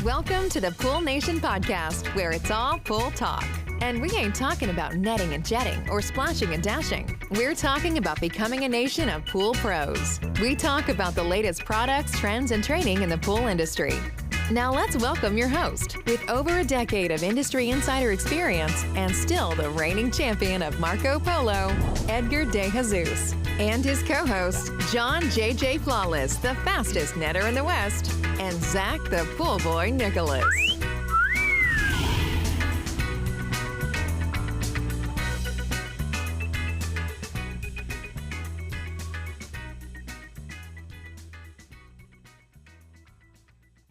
Welcome to the Pool Nation podcast, where it's all pool talk. And we ain't talking about netting and jetting or splashing and dashing. We're talking about becoming a nation of pool pros. We talk about the latest products, trends, and training in the pool industry. Now let's welcome your host, with over a decade of industry insider experience and still the reigning champion of Marco Polo, Edgar De Jesus, and his co-host, John JJ Flawless, the fastest netter in the West, and Zach the Pool Boy Nicholas.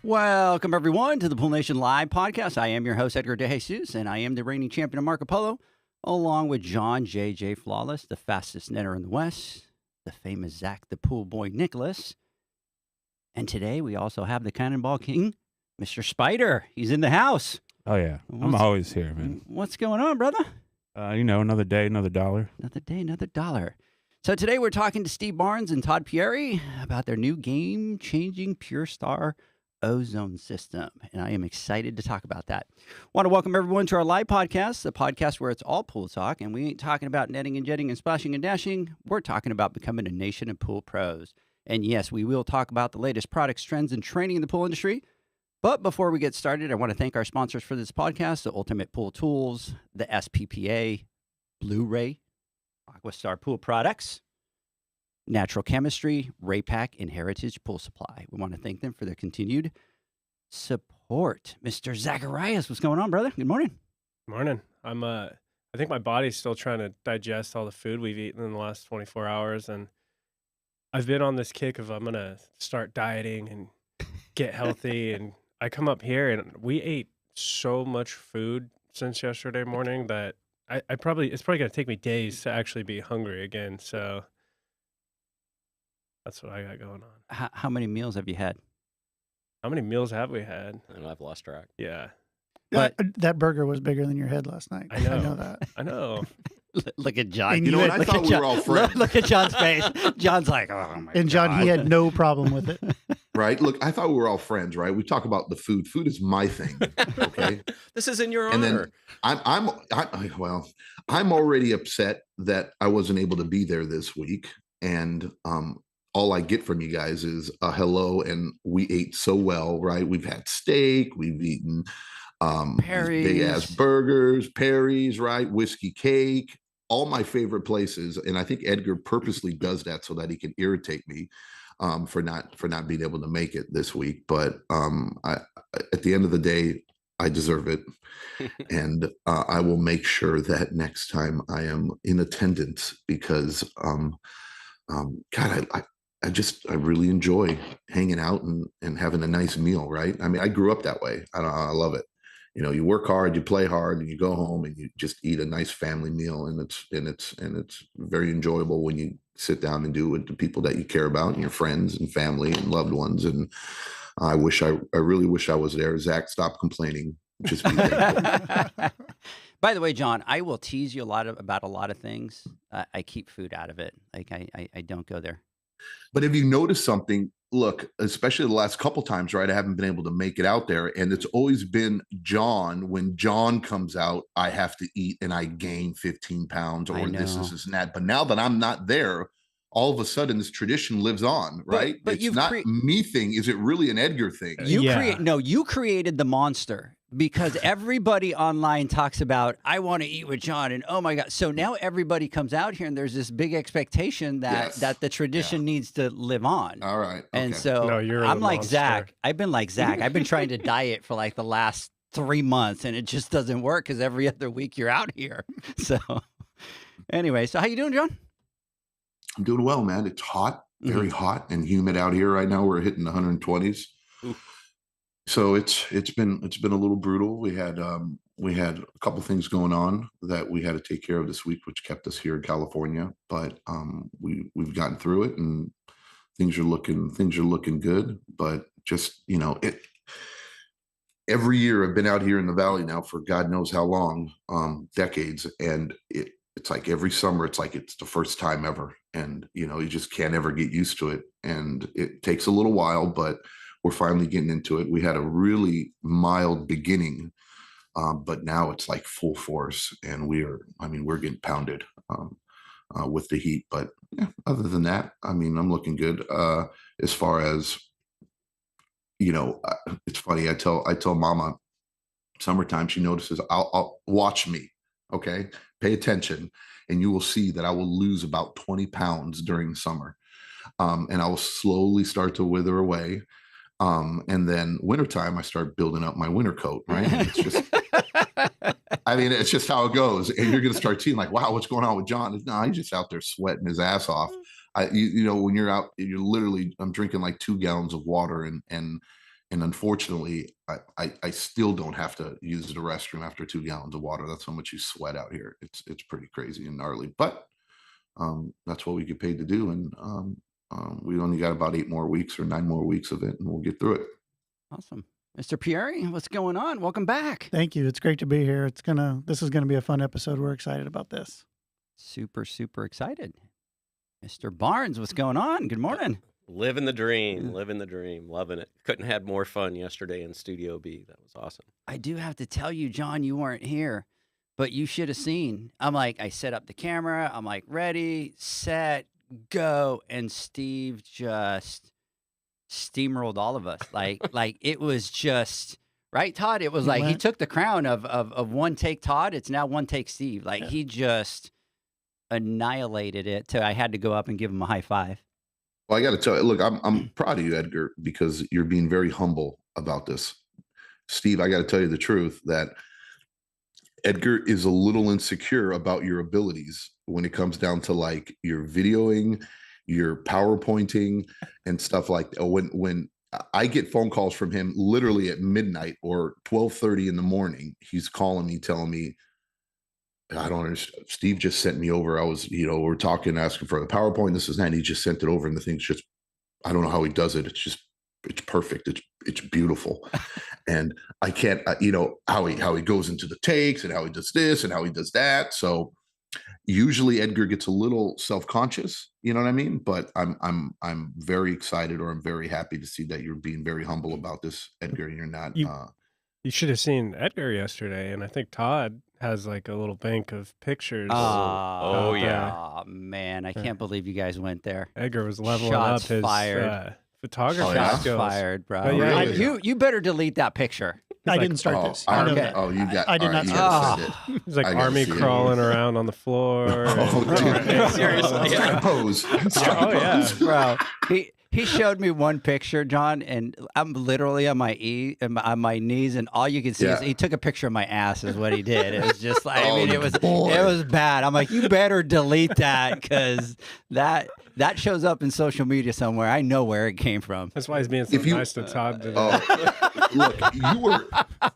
Welcome, everyone, to the Pool Nation Live podcast. I am your host, Edgar De Jesus, and I am the reigning champion of Marco Polo, along with John J.J. Flawless, the fastest netter in the West, the famous Zach the Pool Boy Nicholas. And today we also have the Cannonball King, Mr. Spider. He's in the house. Oh, yeah. I'm always here, man. What's going on, brother? Another day, another dollar. Another day, another dollar. So today we're talking to Steve Barnes and Todd Pieri about their new game-changing PureStar Ozone System, and I am excited to talk about that. Want to welcome everyone to our live podcast, the podcast where it's all pool talk, and we ain't talking about netting and jetting and splashing and dashing. We're talking about becoming a nation of pool pros. And yes, we will talk about the latest products, trends, and training in the pool industry. But before we get started, I want to thank our sponsors for this podcast, the Ultimate Pool Tools, the SPPA, Blu-ray, AquaStar Pool Products, Natural Chemistry, Raypack, and Heritage Pool Supply. We want to thank them for their continued support. Mr. Zacharias, what's going on, brother? Good morning. Morning. I think my body's still trying to digest all the food we've eaten in the last 24 hours, and I've been on this kick of I'm gonna start dieting and get healthy. And I come up here and we ate so much food since yesterday morning that it's probably gonna take me days to actually be hungry again. So that's what I got going on. How many meals have you had? How many meals have we had? I know, I've lost track. Yeah. But that burger was bigger than your head last night. I know. I know that. I know. Look at John. And You know what? I Look thought at we John. were all friends, Look at John's face. John's like, oh my And John, God. he had no problem with it. right? Look, I thought we were all friends, right? We talk about the food. Food is my thing, okay? This is in your And honor. then I'm already upset that I wasn't able to be there this week, and all I get from you guys is a hello, and we ate so well, right? We've had steak, we've eaten Pieri's. big ass burgers, Pieri's, right? Whiskey cake, all my favorite places. And I think Edgar purposely does that so that he can irritate me for not being able to make it this week. But at the end of the day, I deserve it. And I will make sure that next time I am in attendance, because God, I really enjoy hanging out and having a nice meal, right? I mean, I grew up that way. I love it. You know, you work hard, you play hard, and you go home and you just eat a nice family meal, and it's very enjoyable when you sit down and do it with the people that you care about, and your friends and family and loved ones. And I really wish I was there. Zach, stop complaining. Just be there. By the way, John, I will tease you about a lot of things. I keep food out of it. Like I don't go there. But if you notice something, look, especially the last couple times, right? I haven't been able to make it out there. And it's always been John. When John comes out, I have to eat and I gain 15 pounds or this and that. But now that I'm not there, all of a sudden this tradition lives on, right? But it's not me thing. Is it really an Edgar thing? You created the monster, because everybody online talks about, I want to eat with John, and oh my God. So now everybody comes out here and there's this big expectation that the tradition needs to live on. All right. Okay. And so I'm like Zach. I've been like Zach. I've been trying to diet for like the last 3 months, and it just doesn't work because every other week you're out here. So anyway, so how you doing, John? I'm doing well, man. It's hot, very hot and humid out here right now. We're hitting the 120s. Oof. So it's been a little brutal. We had a couple things going on that we had to take care of this week, which kept us here in California. But we've gotten through it, and things are looking good. But just, you know, every year I've been out here in the Valley now for God knows how long, decades, and it's like every summer, it's like it's the first time ever. And, you know, you just can't ever get used to it. And it takes a little while, but we're finally getting into it. We had a really mild beginning, but now it's like full force, and we're getting pounded with the heat. But yeah, other than that, I mean, I'm looking good. As far as, it's funny. I tell Mama, summertime, she notices I'll watch me. Okay, pay attention, and you will see that I will lose about 20 pounds during the summer, and I will slowly start to wither away. And then wintertime, I start building up my winter coat, right? And it's just, I mean, it's just how it goes. And you're going to start seeing like, wow, what's going on with John? No, he's just out there sweating his ass off. When you're out, you're literally, I'm drinking like 2 gallons of water, and unfortunately, I still don't have to use the restroom after 2 gallons of water. That's how much you sweat out here. It's pretty crazy and gnarly, but that's what we get paid to do. And we only got about 8 more weeks or 9 more weeks of it, and we'll get through it. Awesome. Mr. Pieri, what's going on? Welcome back. Thank you. It's great to be here. This is gonna be a fun episode. We're excited about this. Super, super excited. Mr. Barnes, what's going on? Good morning. Living the dream, loving it. Couldn't have had more fun yesterday in Studio B. That was awesome. I do have to tell you, John, you weren't here, but you should have seen. I set up the camera. I'm like, ready, set, go, and Steve just steamrolled all of us. Like it was just right, Todd. It was He like he went. took the crown of one take Todd. It's now one take Steve. Like he just annihilated it. I had to go up and give him a high five. Well, I got to tell you, look, I'm proud of you, Edgar, because you're being very humble about this. Steve, I got to tell you the truth that Edgar is a little insecure about your abilities when it comes down to like your videoing, your PowerPointing, and stuff like that. When I get phone calls from him literally at midnight or 12:30 in the morning, he's calling me, telling me, I don't understand. Steve just sent me over. I was, we're talking, asking for the PowerPoint. This is that. And he just sent it over, and the thing's just, I don't know how he does it. It's perfect. It's beautiful. And I can't, how he goes into the takes and how he does this and how he does that. So usually Edgar gets a little self-conscious, you know what I mean? But I'm very excited, or I'm very happy to see that you're being very humble about this, Edgar. And you're not. You should have seen Edgar yesterday, and I think Todd has like a little bank of pictures. Oh, yeah. Oh, man. I can't believe you guys went there. Edgar was leveling Shots up his fired. photography Shots skills. fired, bro. But yeah, You better delete that picture. I didn't start this. I know that. Oh, you got. I did all right, not you start gotta this. send it. He's like I gotta army see it. crawling around on the floor. Oh, dude. Seriously, yeah. Pose. Oh, yeah. Bro, he showed me one picture, John, and I'm literally on my knees, and all you can see is he took a picture of my ass. Is what he did. It was just like, it was bad. I'm like, you better delete that, because that shows up in social media somewhere. I know where it came from. That's why he's being so nice to Todd today. Look,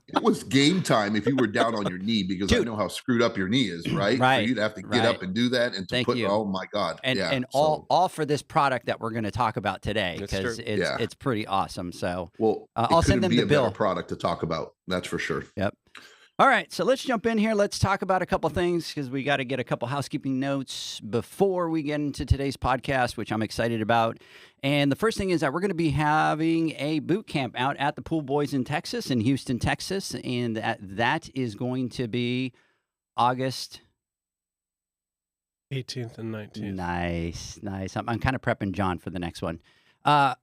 it was game time if you were down on your knee, because I know how screwed up your knee is, right? Right. For you to have to get up and do that, and to Thank put, you. oh my God. And all for this product that we're going to talk about today, That's because true. it's pretty awesome. So well, I'll send them the bill. Better product to talk about. That's for sure. Yep. All right, so let's jump in here. Let's talk about a couple things, because we got to get a couple housekeeping notes before we get into today's podcast, which I'm excited about. And the first thing is that we're going to be having a boot camp out at the Pool Boys in Houston, Texas, and that is going to be August 18th and 19th. Nice. I'm kind of prepping John for the next one. I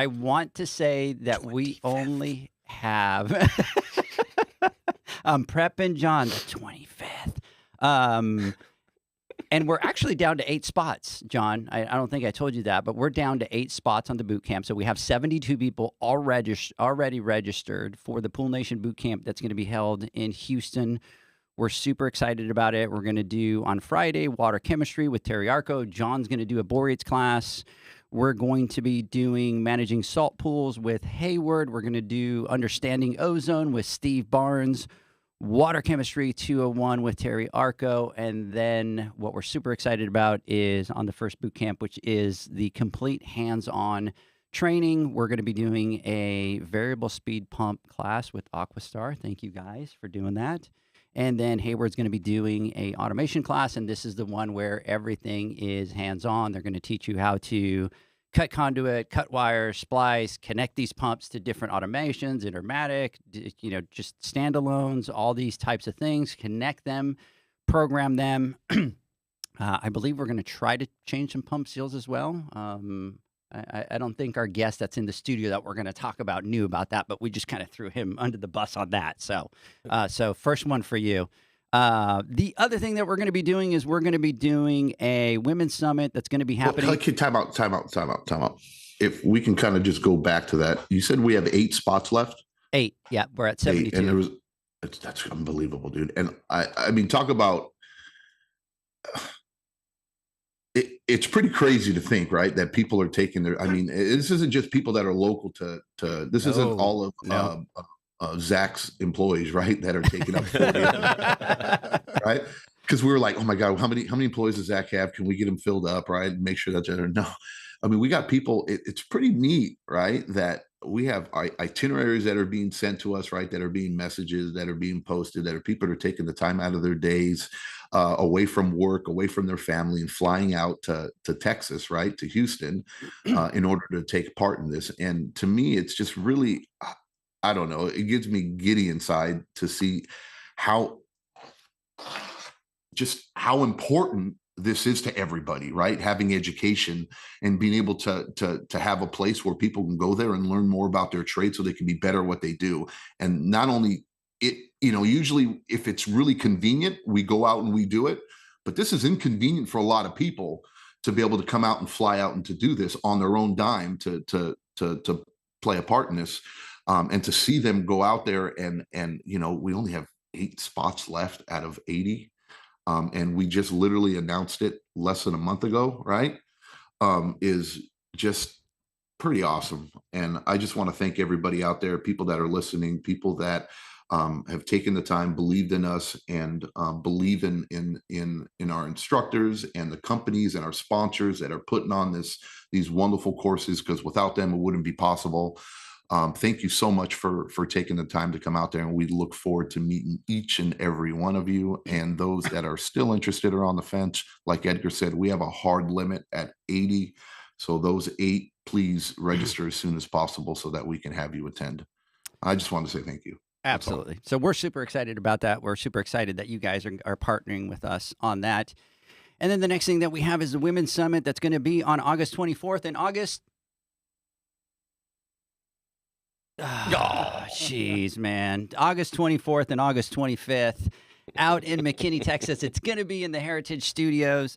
want to say that we only have. I'm prepping John the 25th. And we're actually down to 8 spots, John. I don't think I told you that, but we're down to 8 spots on the boot camp. So we have 72 people already registered for the Pool Nation boot camp that's going to be held in Houston. We're super excited about it. We're going to do on Friday water chemistry with Terry Arco. John's going to do a borates class. We're going to be doing managing salt pools with Hayward. We're going to do understanding ozone with Steve Barnes. Water Chemistry 201 with Terry Arco. And then what we're super excited about is on the first boot camp, which is the complete hands-on training. We're going to be doing a variable speed pump class with AquaStar. Thank you guys for doing that. And then Hayward's going to be doing a automation class, and this is the one where everything is hands-on. They're going to teach you how to cut conduit, cut wire, splice, connect these pumps to different automations, Intermatic, just standalones, all these types of things, connect them, program them. I believe we're going to try to change some pump seals as well. I don't think our guest that's in the studio that we're going to talk about knew about that, but we just kind of threw him under the bus on that. So first one for you. The other thing that we're going to be doing is we're going to be doing a women's summit that's going to be happening. Okay, time out. If we can kind of just go back to that. You said we have 8 spots left? 8. Yeah, we're at 72. 8, and that's unbelievable, dude. And I mean, talk about it's pretty crazy to think, right, that people are taking their. I mean, this isn't just people that are local to. This isn't all of Zach's employees, right, that are taking up 40, right? Because we were like, oh my God, how many employees does Zach have? Can we get him filled up, right? And make sure that they're no. I mean, we got people. It's pretty neat, right? That we have itineraries that are being sent to us, right? That are being messages that are being posted. That are people are taking the time out of their days, away from work, away from their family, and flying out to Texas, right, to Houston, in order to take part in this. And to me, it's just really, I don't know, it gets me giddy inside to see how important this is to everybody, right? Having education and being able to have a place where people can go there and learn more about their trade so they can be better at what they do. And not only it, usually if it's really convenient, we go out and we do it, but this is inconvenient for a lot of people to be able to come out and fly out and to do this on their own dime to play a part in this. And to see them go out there and we only have 8 spots left out of 80. And we just literally announced it less than a month ago, right? Is just pretty awesome. And I just want to thank everybody out there, people that are listening, people that have taken the time, believed in us, and believe in our instructors and the companies and our sponsors that are putting on these wonderful courses, because without them, it wouldn't be possible. Thank you so much for taking the time to come out there, and we look forward to meeting each and every one of you. And those that are still interested or on the fence, like Edgar said, we have a hard limit at 80. So those 8, please register as soon as possible so that we can have you attend. I just want to say thank you. Absolutely. So we're super excited about that. We're super excited that you guys are partnering with us on that. And then the next thing that we have is the Women's Summit that's going to be on August 24th. And August... Oh, jeez, man. August 24th and August 25th out in McKinney, Texas. It's going to be in the Heritage headquarters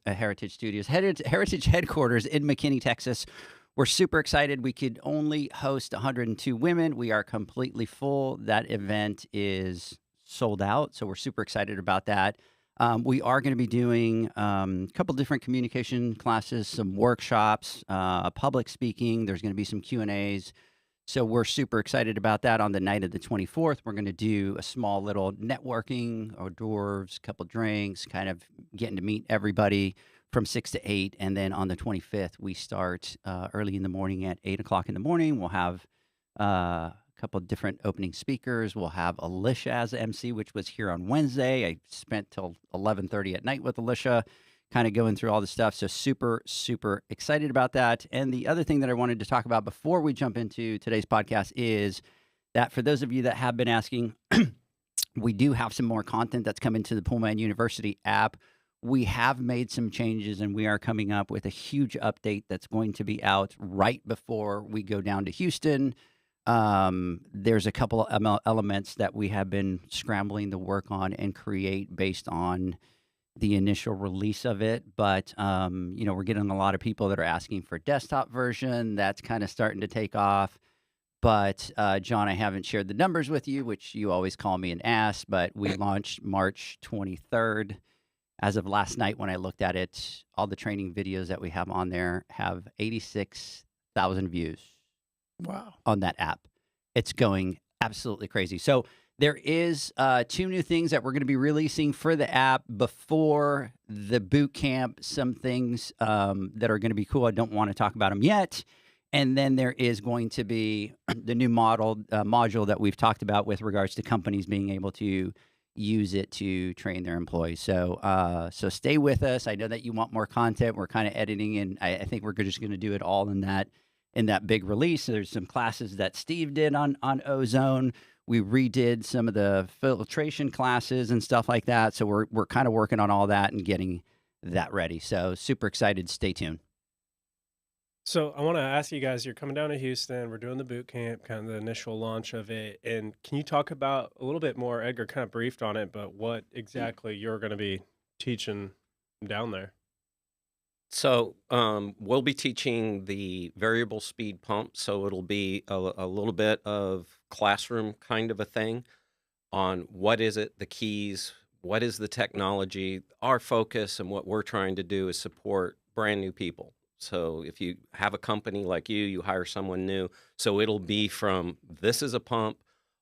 in McKinney, Texas. We're super excited. We could only host 102 women. We are completely full. That event is sold out, so we're super excited about that. We are going to be doing a couple different communication classes, some workshops, public speaking. There's going to be some Q&As. So we're super excited about that. On the night of the 24th, we're going to do a small little networking, hors d'oeuvres, a couple drinks, kind of getting to meet everybody from 6 to 8. And then on the 25th, we start early in the morning at 8 o'clock in the morning. We'll have a couple different opening speakers. We'll have Alicia as MC, which was here on Wednesday. I spent till 11:30 at night with Alicia, kind of going through all the stuff. So super, super excited about that. And the other thing that I wanted to talk about before we jump into today's podcast is that for those of you that have been asking, we do have some more content that's coming to the Poolman University app. We have made some changes, and we are coming up with a huge update that's going to be out right before we go down to Houston. There's a couple of elements that we have been scrambling to work on and create based on the initial release of it. But, we're getting a lot of people that are asking for desktop version. That's kind of starting to take off. But, John, I haven't shared the numbers with you, which you always call me and ask, but we launched March 23rd. As of last night, when I looked at it, all the training videos that we have on there have 86,000 views. Wow. On that app. It's going absolutely crazy. So there is 2 new things that we're going to be releasing for the app before the boot camp. Some things that are going to be cool. I don't want to talk about them yet. And then there is going to be the new module that we've talked about with regards to companies being able to use it to train their employees. So so stay with us. I know that you want more content. We're kind of editing, and I think we're just going to do it all in that big release. There's some classes that Steve did on ozone. We redid some of the filtration classes and stuff like that. So we're kind of working on all that and getting that ready. So super excited. Stay tuned. So I want to ask you guys, you're coming down to Houston. We're doing the boot camp, kind of the initial launch of it. And can you talk about a little bit more? Edgar kind of briefed on it, but what exactly you're going to be teaching down there? So we'll be teaching the variable speed pump. So it'll be a little bit of classroom kind of a thing on what is it, the keys, what is the technology. Our focus and what we're trying to do is support brand new people. So if you have a company like you hire someone new. So it'll be from this is a pump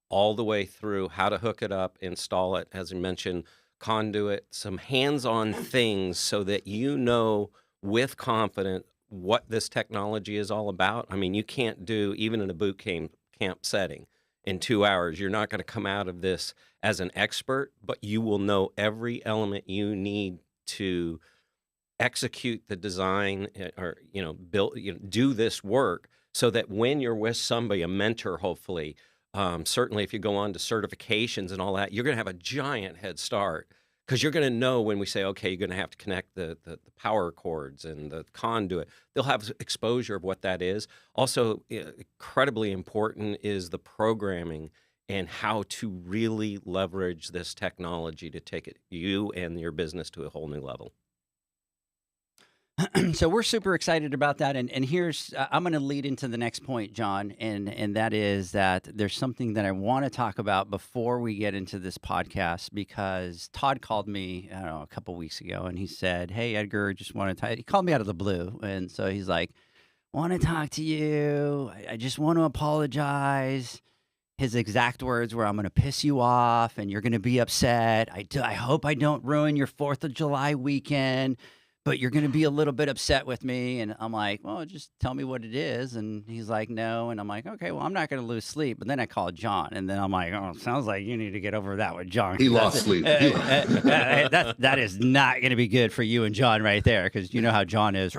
all the way through how to hook it up, install it, as you mentioned, conduit, some hands-on things so that you know with confidence what this technology is all about. I mean, you can't do, even in a boot camp setting, in 2 hours, you're not going to come out of this as an expert, but you will know every element you need to execute the design or, build, do this work so that when you're with somebody, a mentor, hopefully, certainly if you go on to certifications and all that, you're going to have a giant head start because you're going to know when we say, okay, you're going to have to connect the power cords and the conduit. They'll have exposure of what that is. Also, incredibly important is the programming and how to really leverage this technology to take you and your business to a whole new level. So we're super excited about that. And here's, I'm going to lead into the next point, John, and that is that there's something that I want to talk about before we get into this podcast, because Todd called me, I don't know, a couple weeks ago, and he said, hey, Edgar, just want to he called me out of the blue. And so he's like, want to talk to you. I just want to apologize. His exact words were, I'm going to piss you off and you're going to be upset. I hope I don't ruin your 4th of July weekend, but you're going to be a little bit upset with me. And I'm like, well, just tell me what it is. And he's like, no. And I'm like, okay, well, I'm not going to lose sleep. But then I called John, and then I'm like, oh, sounds like you need to get over that with John. He lost sleep. That is not going to be good for you and John right there, because you know how John is,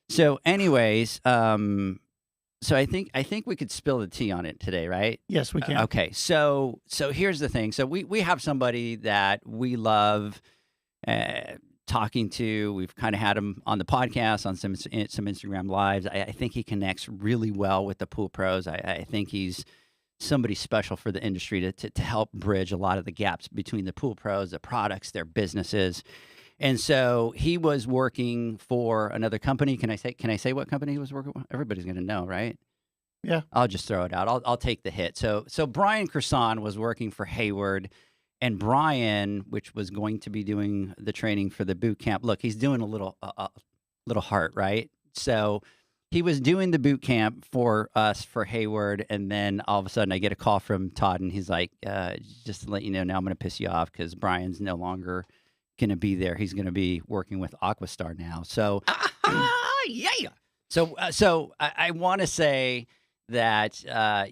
So anyways, so I think we could spill the tea on it today, right? Yes, we can. Okay, so here's the thing. So we have somebody that we love talking to. We've kind of had him on the podcast, on some Instagram lives. I think he connects really well with the pool pros. I think he's somebody special for the industry to help bridge a lot of the gaps between the pool pros, the products, their businesses. And so he was working for another company. Can I say what company he was working with? Everybody's going to know, right? Yeah. I'll just throw it out. I'll take the hit. So Brian Cresson was working for Hayward, and Brian, which was going to be doing the training for the boot camp. Look, he's doing a little heart, right? So he was doing the boot camp for us for Hayward, and then all of a sudden I get a call from Todd, and he's like, just to let you know, now I'm going to piss you off because Brian's no longer going to be there. He's going to be working with AquaStar now. So, yeah. So I want to say that,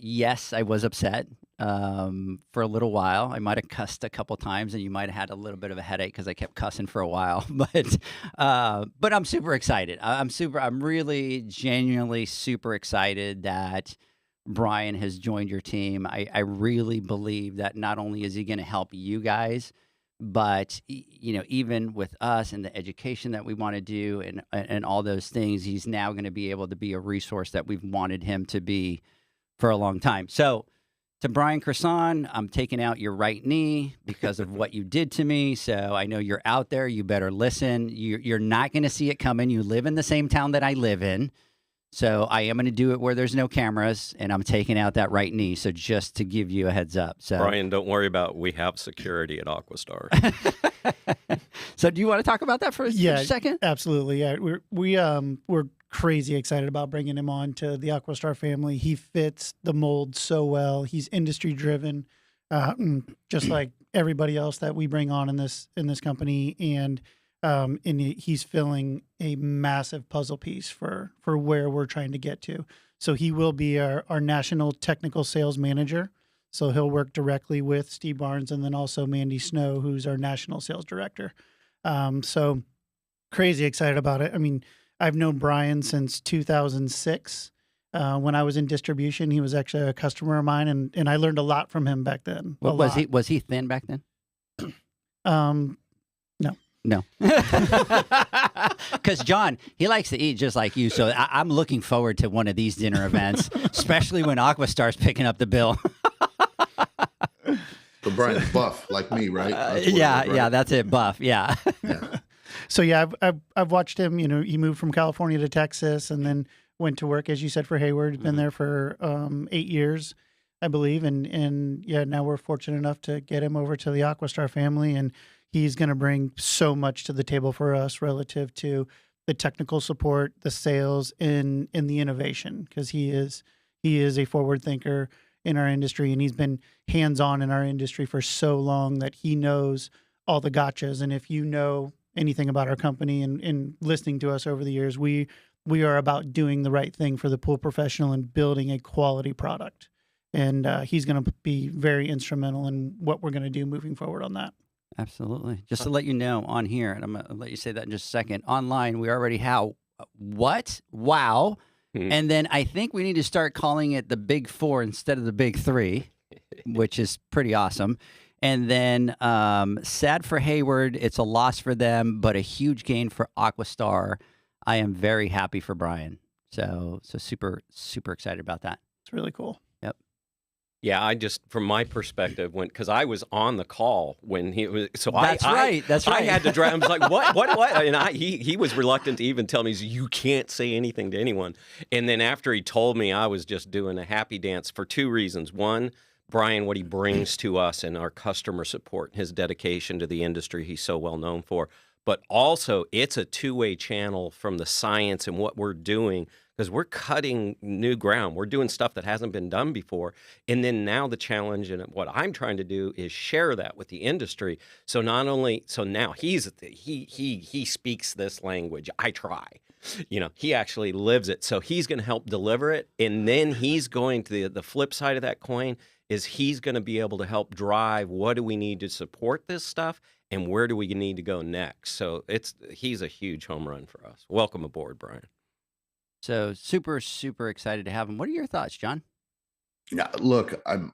yes, I was upset for a little while. I might have cussed a couple times, and you might have had a little bit of a headache because I kept cussing for a while. But I'm super excited. I'm really genuinely super excited that Brian has joined your team. I really believe that not only is he going to help you guys, but even with us and the education that we want to do and all those things, he's now going to be able to be a resource that we've wanted him to be for a long time. So to Brian Cresson, I'm taking out your right knee because of what you did to me. So I know you're out there. You better listen. You're not going to see it coming. You live in the same town that I live in. So I am going to do it where there's no cameras, and I'm taking out that right knee. So just to give you a heads up. So Brian, don't worry about. We have security at AquaStar. So do you want to talk about that for a second? Absolutely. Yeah, we're crazy excited about bringing him on to the AquaStar family. He fits the mold so well. He's industry driven, just like everybody else that we bring on in this company, and he's filling a massive puzzle piece for where we're trying to get to. So he will be our national technical sales manager. So he'll work directly with Steve Barnes and then also Mandy Snow, who's our national sales director. So crazy excited about it. I mean, I've known Brian since 2006. When I was in distribution, he was actually a customer of mine, and I learned a lot from him back then. What was he? Was he thin back then? No. Because John, he likes to eat just like you. So I'm looking forward to one of these dinner events, especially when AquaStar's picking up the bill. So Brian's buff like me, right? Yeah, that's it, buff. Yeah. Yeah. So yeah, I've watched him. You know, he moved from California to Texas, and then went to work, as you said, for Hayward. Been there for 8 years, I believe, and yeah, now we're fortunate enough to get him over to the AquaStar family, and he's going to bring so much to the table for us relative to the technical support, the sales, and the innovation, because he is a forward thinker in our industry, and he's been hands-on in our industry for so long that he knows all the gotchas. And if you know anything about our company and listening to us over the years, we are about doing the right thing for the pool professional and building a quality product. And he's going to be very instrumental in what we're going to do moving forward on that. Absolutely. Just to let you know on here, and I'm going to let you say that in just a second. Online, we already have what? Wow. And then I think we need to start calling it the Big Four instead of the Big Three, which is pretty awesome. And then sad for Hayward. It's a loss for them, but a huge gain for AquaStar. I am very happy for Brian. So super, super excited about that. It's really cool. Yep. Yeah, I just, from my perspective, because I was on the call when he was, so That's right. I had to drive. I was like, what? And he was reluctant to even tell me, you can't say anything to anyone. And then after he told me, I was just doing a happy dance for two reasons. One, Brian, what he brings to us and our customer support, his dedication to the industry he's so well known for. But also, it's a two-way channel from the science and what we're doing, because we're cutting new ground. We're doing stuff that hasn't been done before. And then now the challenge and what I'm trying to do is share that with the industry. So now he speaks this language. I try. He actually lives it. So he's going to help deliver it. And then he's going to the flip side of that coin is he's going to be able to help drive what do we need to support this stuff and where do we need to go next. So he's a huge home run for us. Welcome aboard, Brian. So super, super excited to have him. What are your thoughts, John? Yeah, look, I'm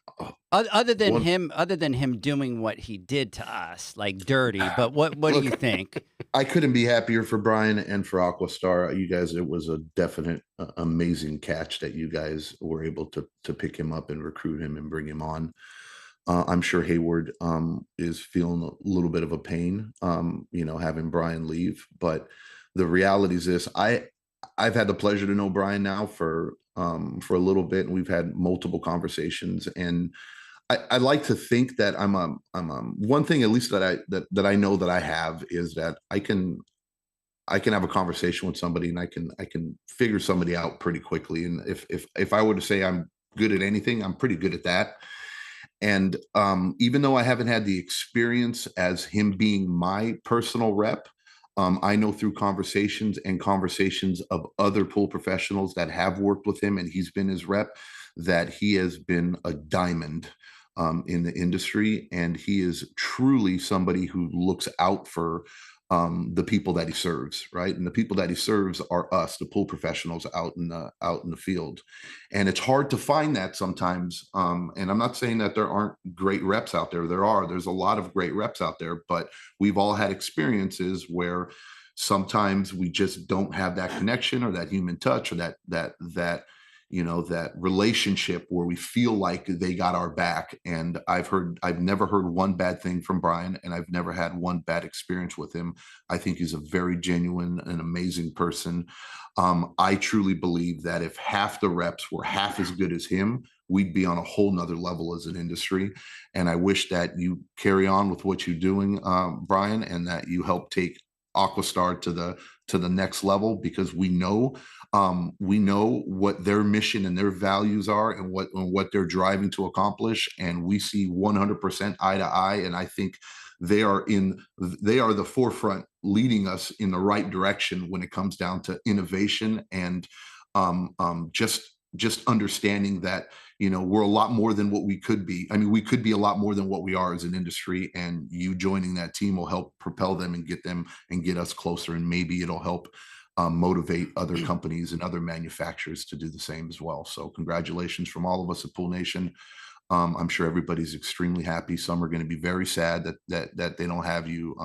other than him doing what he did to us, like dirty. But what do you think? I couldn't be happier for Brian and for AquaStar. You guys, it was a definite amazing catch that you guys were able to pick him up and recruit him and bring him on. I'm sure Hayward is feeling a little bit of a pain, having Brian leave. But the reality is this: I've had the pleasure to know Brian now for a little bit, and we've had multiple conversations. And I like to think that I'm one thing at least that I know that I have is that I can have a conversation with somebody and I can figure somebody out pretty quickly. And if I were to say I'm good at anything, I'm pretty good at that. And even though I haven't had the experience as him being my personal rep, I know through conversations of other pool professionals that have worked with him and he's been his rep, that he has been a diamond in the industry. And he is truly somebody who looks out for the people that he serves, right? And the people that he serves are us, the pool professionals out in the field. And it's hard to find that sometimes. And I'm not saying that there aren't great reps out there. There's a lot of great reps out there, but we've all had experiences where sometimes we just don't have that connection or that human touch or that relationship where we feel like they got our back. And I've never heard one bad thing from Brian, and I've never had one bad experience with him. I think he's a very genuine and amazing person. I truly believe that if half the reps were half as good as him, we'd be on a whole nother level as an industry. And I wish that you carry on with what you're doing, Brian, and that you help take AquaStar to the next level, because we know what their mission and their values are and what they're driving to accomplish. And we see 100% eye to eye. And I think they are the forefront leading us in the right direction when it comes down to innovation and just just understanding that, we're a lot more than what we could be. I mean, we could be a lot more than what we are as an industry, and you joining that team will help propel them and get us closer. And maybe it'll help motivate other companies and other manufacturers to do the same as well. So congratulations from all of us at Pool Nation. I'm sure everybody's extremely happy. Some are going to be very sad that they don't have you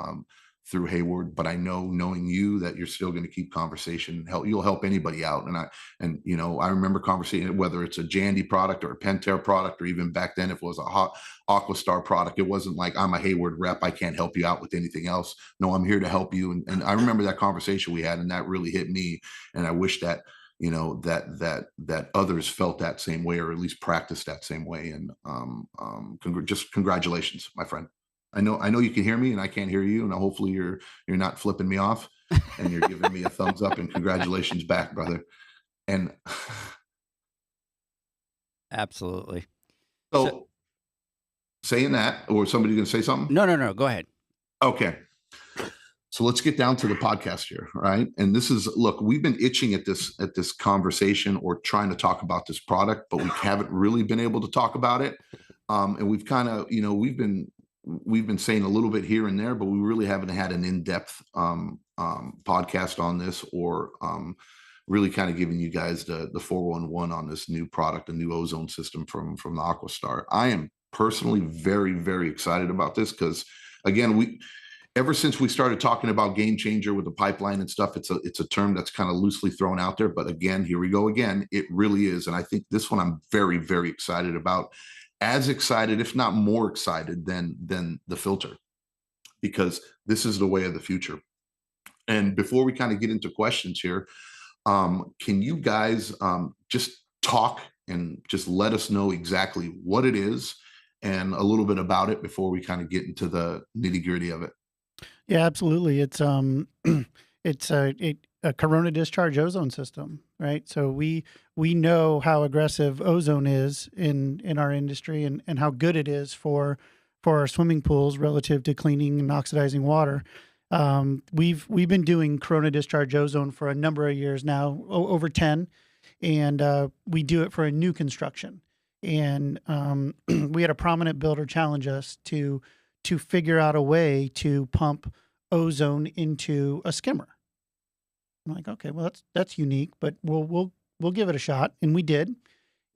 through Hayward, but I know, knowing you, that you're still going to keep conversation. You'll help anybody out. And I remember conversation, whether it's a Jandy product or a Pentair product, or even back then if it was a AquaStar product, it wasn't like, I'm a Hayward rep, I can't help you out with anything else. No, I'm here to help you. And I remember that conversation we had, and that really hit me. And I wish that that others felt that same way, or at least practiced that same way. And just congratulations, my friend. I know you can hear me, and I can't hear you, and hopefully you're not flipping me off, and you're giving me a thumbs up, and congratulations back, brother. And Absolutely. so saying that, or somebody going to say something? No. Go ahead. Okay. So let's get down to the podcast here, right? And look, we've been itching at this conversation, or trying to talk about this product, but we haven't really been able to talk about it. And we've kind of, we've been saying a little bit here and there, but we really haven't had an in-depth podcast on this, or really kind of giving you guys the 411 on this new product, a new ozone system from the AquaStar. I am personally very, very excited about this, because again, ever since we started talking about game changer with the pipeline and stuff, it's a term that's kind of loosely thrown out there. But again, here we go again. It really is. And I think this one I'm very, very excited about. As excited, if not more excited than the filter, because this is the way of the future. And before we kind of get into questions here, can you guys just talk and just let us know exactly what it is and a little bit about it before we kind of get into the nitty-gritty of it? Yeah, absolutely. It's a corona discharge ozone system, right? So we know how aggressive ozone is in our industry, and how good it is for our swimming pools relative to cleaning and oxidizing water. We've been doing corona discharge ozone for a number of years now, over 10, and we do it for a new construction. And we had a prominent builder challenge us to figure out a way to pump ozone into a skimmer. I'm like, okay, well that's unique, but we'll give it a shot, and we did.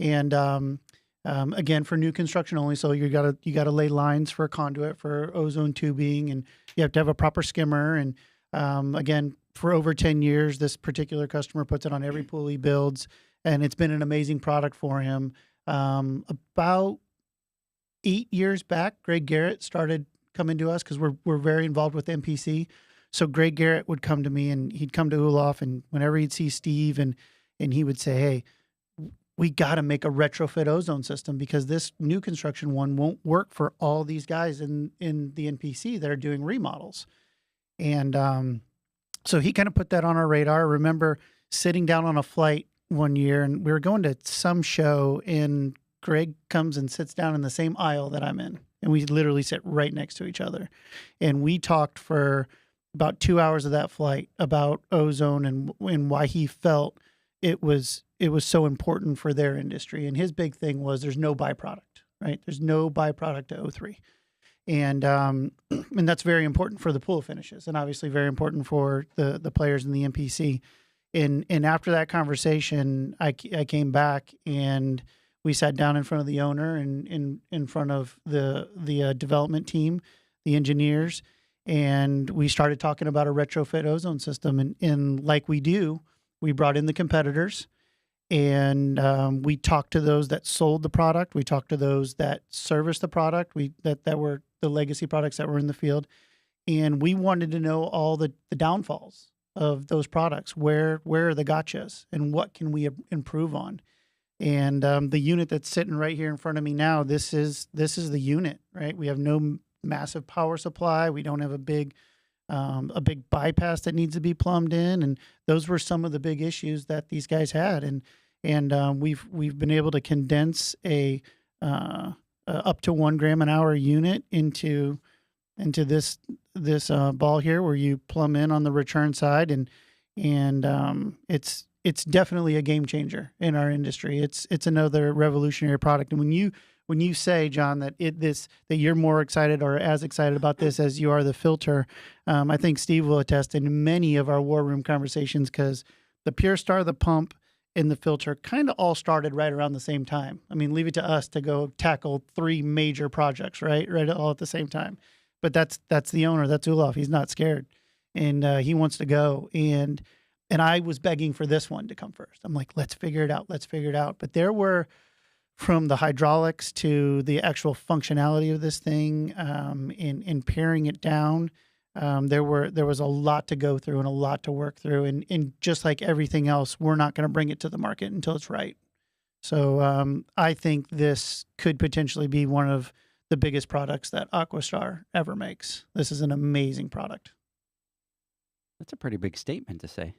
And again, for new construction only, so you gotta lay lines for a conduit for ozone tubing, and you have to have a proper skimmer. And again, for over 10 years, this particular customer puts it on every pool he builds, and it's been an amazing product for him. About 8 years back, Greg Garrett started coming to us, because we're very involved with MPC. So Greg Garrett would come to me, and he'd come to Ulof, and whenever he'd see Steve, and he would say, hey, we got to make a retrofit ozone system, because this new construction one won't work for all these guys in the NPC that are doing remodels. And so he kind of put that on our radar. I remember sitting down on a flight one year, and we were going to some show, and Greg comes and sits down in the same aisle that I'm in, and we literally sit right next to each other. And we talked for about 2 hours of that flight about ozone, and why he felt it was so important for their industry. And his big thing was, there's no byproduct, right? There's no byproduct to O3. And that's very important for the pool finishes, and obviously very important for the players in the NPC. And after that conversation, I came back, and we sat down in front of the owner and in front of the development team, the engineers, and we started talking about a retrofit ozone system. And like we do, we brought in the competitors, and we talked to those that sold the product. We talked to those that serviced the product. That were the legacy products that were in the field, and we wanted to know all the downfalls of those products. Where are the gotchas, and what can we improve on? And the unit that's sitting right here in front of me now, this is the unit, right? We have no massive power supply. We don't have a big bypass that needs to be plumbed in, and those were some of the big issues that these guys had. And we've been able to condense a up to 1 gram an hour unit into this ball here, where you plumb in on the return side, and it's it's definitely a game changer in our industry. It's another revolutionary product. And when you say, John, that that you're more excited or as excited about this as you are the filter, I think Steve will attest in many of our war room conversations, because the PureStar, the pump, and the filter kind of all started right around the same time. I mean, leave it to us to go tackle 3 major projects, right all at the same time. But that's the owner, that's Olaf. He's not scared, and he wants to go. And I was begging for this one to come first. I'm like, let's figure it out. But there were, from the hydraulics to the actual functionality of this thing, in paring it down, there was a lot to go through and a lot to work through. And just like everything else, we're not going to bring it to the market until it's right. So I think this could potentially be one of the biggest products that AquaStar ever makes. This is an amazing product. That's a pretty big statement to say.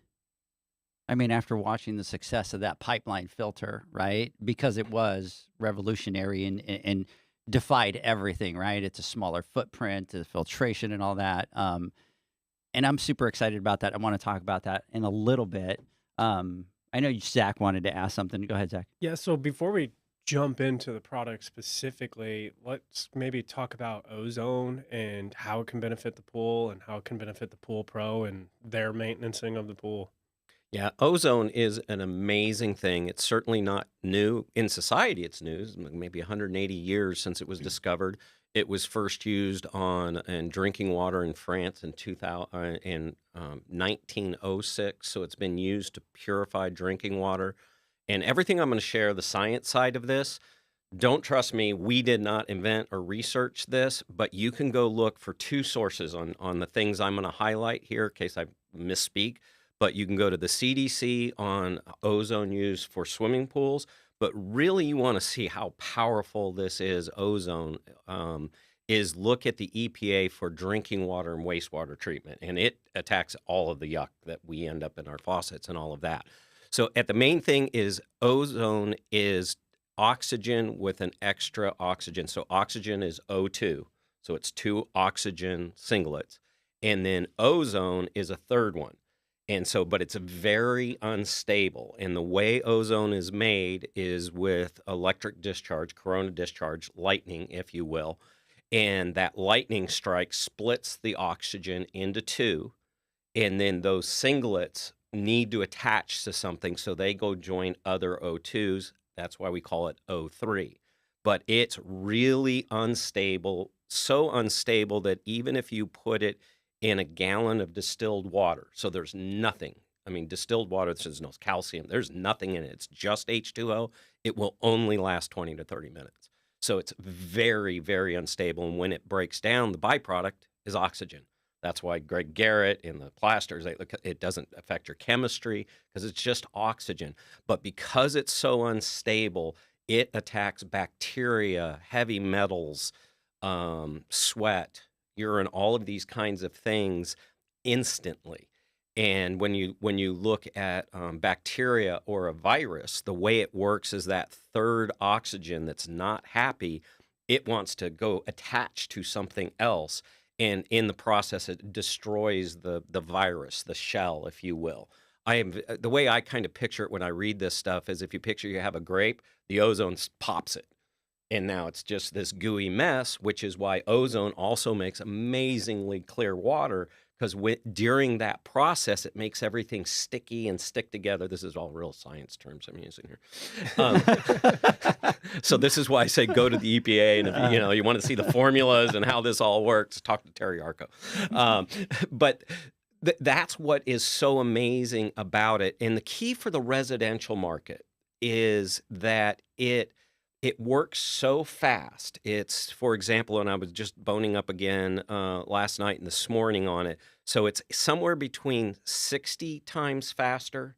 I mean, after watching the success of that pipeline filter, right? Because it was revolutionary and defied everything, right? It's a smaller footprint, the filtration and all that. And I'm super excited about that. I want to talk about that in a little bit. I know Zach wanted to ask something. Go ahead, Zach. Yeah, so before we jump into the product specifically, let's maybe talk about ozone and how it can benefit the pool and how it can benefit the Pool Pro and their maintenancing of the pool. Yeah, ozone is an amazing thing. It's certainly not new in society. It's new, maybe 180 years since it was discovered. It was first used in drinking water in France in 1906. So it's been used to purify drinking water. And everything I'm going to share, the science side of this, don't trust me. We did not invent or research this, but you can go look for 2 sources on the things I'm going to highlight here in case I misspeak. But you can go to the CDC on ozone use for swimming pools. But really, you want to see how powerful this is, ozone, is look at the EPA for drinking water and wastewater treatment. And it attacks all of the yuck that we end up in our faucets and all of that. So the main thing is ozone is oxygen with an extra oxygen. So oxygen is O2. So it's 2 oxygen singlets. And then ozone is a third one. And so, but it's very unstable. And the way ozone is made is with electric discharge, corona discharge, lightning, if you will. And that lightning strike splits the oxygen into 2. And then those singlets need to attach to something, so they go join other O2s. That's why we call it O3. But it's really unstable, so unstable that even if you put it in a gallon of distilled water, so there's nothing. I mean, distilled water, there's no calcium. There's nothing in it. It's just H2O. It will only last 20 to 30 minutes. So it's very, very unstable. And when it breaks down, the byproduct is oxygen. That's why Greg Garrett in the plasters, it doesn't affect your chemistry because it's just oxygen. But because it's so unstable, it attacks bacteria, heavy metals, sweat, urine, all of these kinds of things instantly. And when you look at bacteria or a virus, the way it works is that third oxygen that's not happy, it wants to go attach to something else. And in the process, it destroys the virus, the shell, if you will. The way I kind of picture it when I read this stuff is if you picture you have a grape, the ozone pops it. And now it's just this gooey mess, which is why ozone also makes amazingly clear water, because during that process, it makes everything sticky and stick together. This is all real science terms I'm using here. So this is why I say go to the EPA, and if you want to see the formulas and how this all works, talk to Terry Arco. But that's what is so amazing about it. And the key for the residential market is that it works so fast. It's, for example, and I was just boning up again last night and this morning on it. So it's somewhere between 60 times faster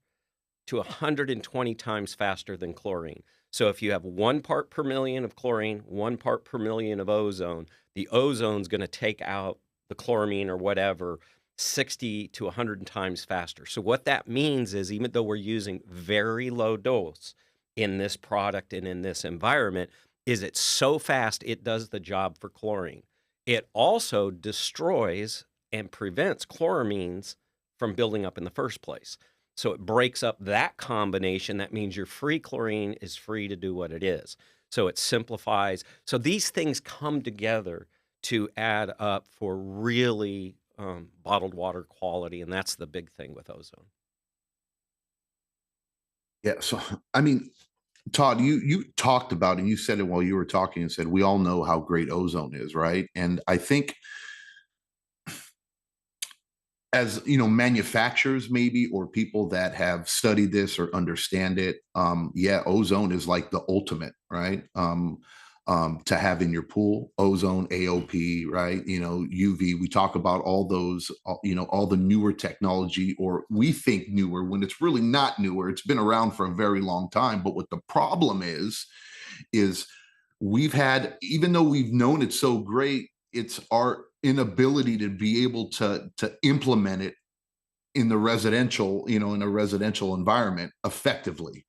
to 120 times faster than chlorine. So if you have 1 part per million of chlorine, 1 part per million of ozone, the ozone's going to take out the chloramine or whatever 60 to 100 times faster. So what that means is even though we're using very low dose in this product and in this environment, is it's so fast it does the job for chlorine. It also destroys and prevents chloramines from building up in the first place. So it breaks up that combination. That means your free chlorine is free to do what it is. So it simplifies. So these things come together to add up for really bottled water quality, and that's the big thing with ozone. Yeah. So, I mean, Todd, you talked about, and you said it while you were talking, and said we all know how great ozone is, right? And I think, as you know, manufacturers maybe, or people that have studied this or understand it, yeah, ozone is like the ultimate, right? To have in your pool, ozone, AOP, right? You know, UV. We talk about all those, you know, all the newer technology, or we think newer when it's really not newer. It's been around for a very long time. But what the problem is we've had, even though we've known it's so great, it's our inability to be able to implement it in the residential, you know, in a residential environment effectively.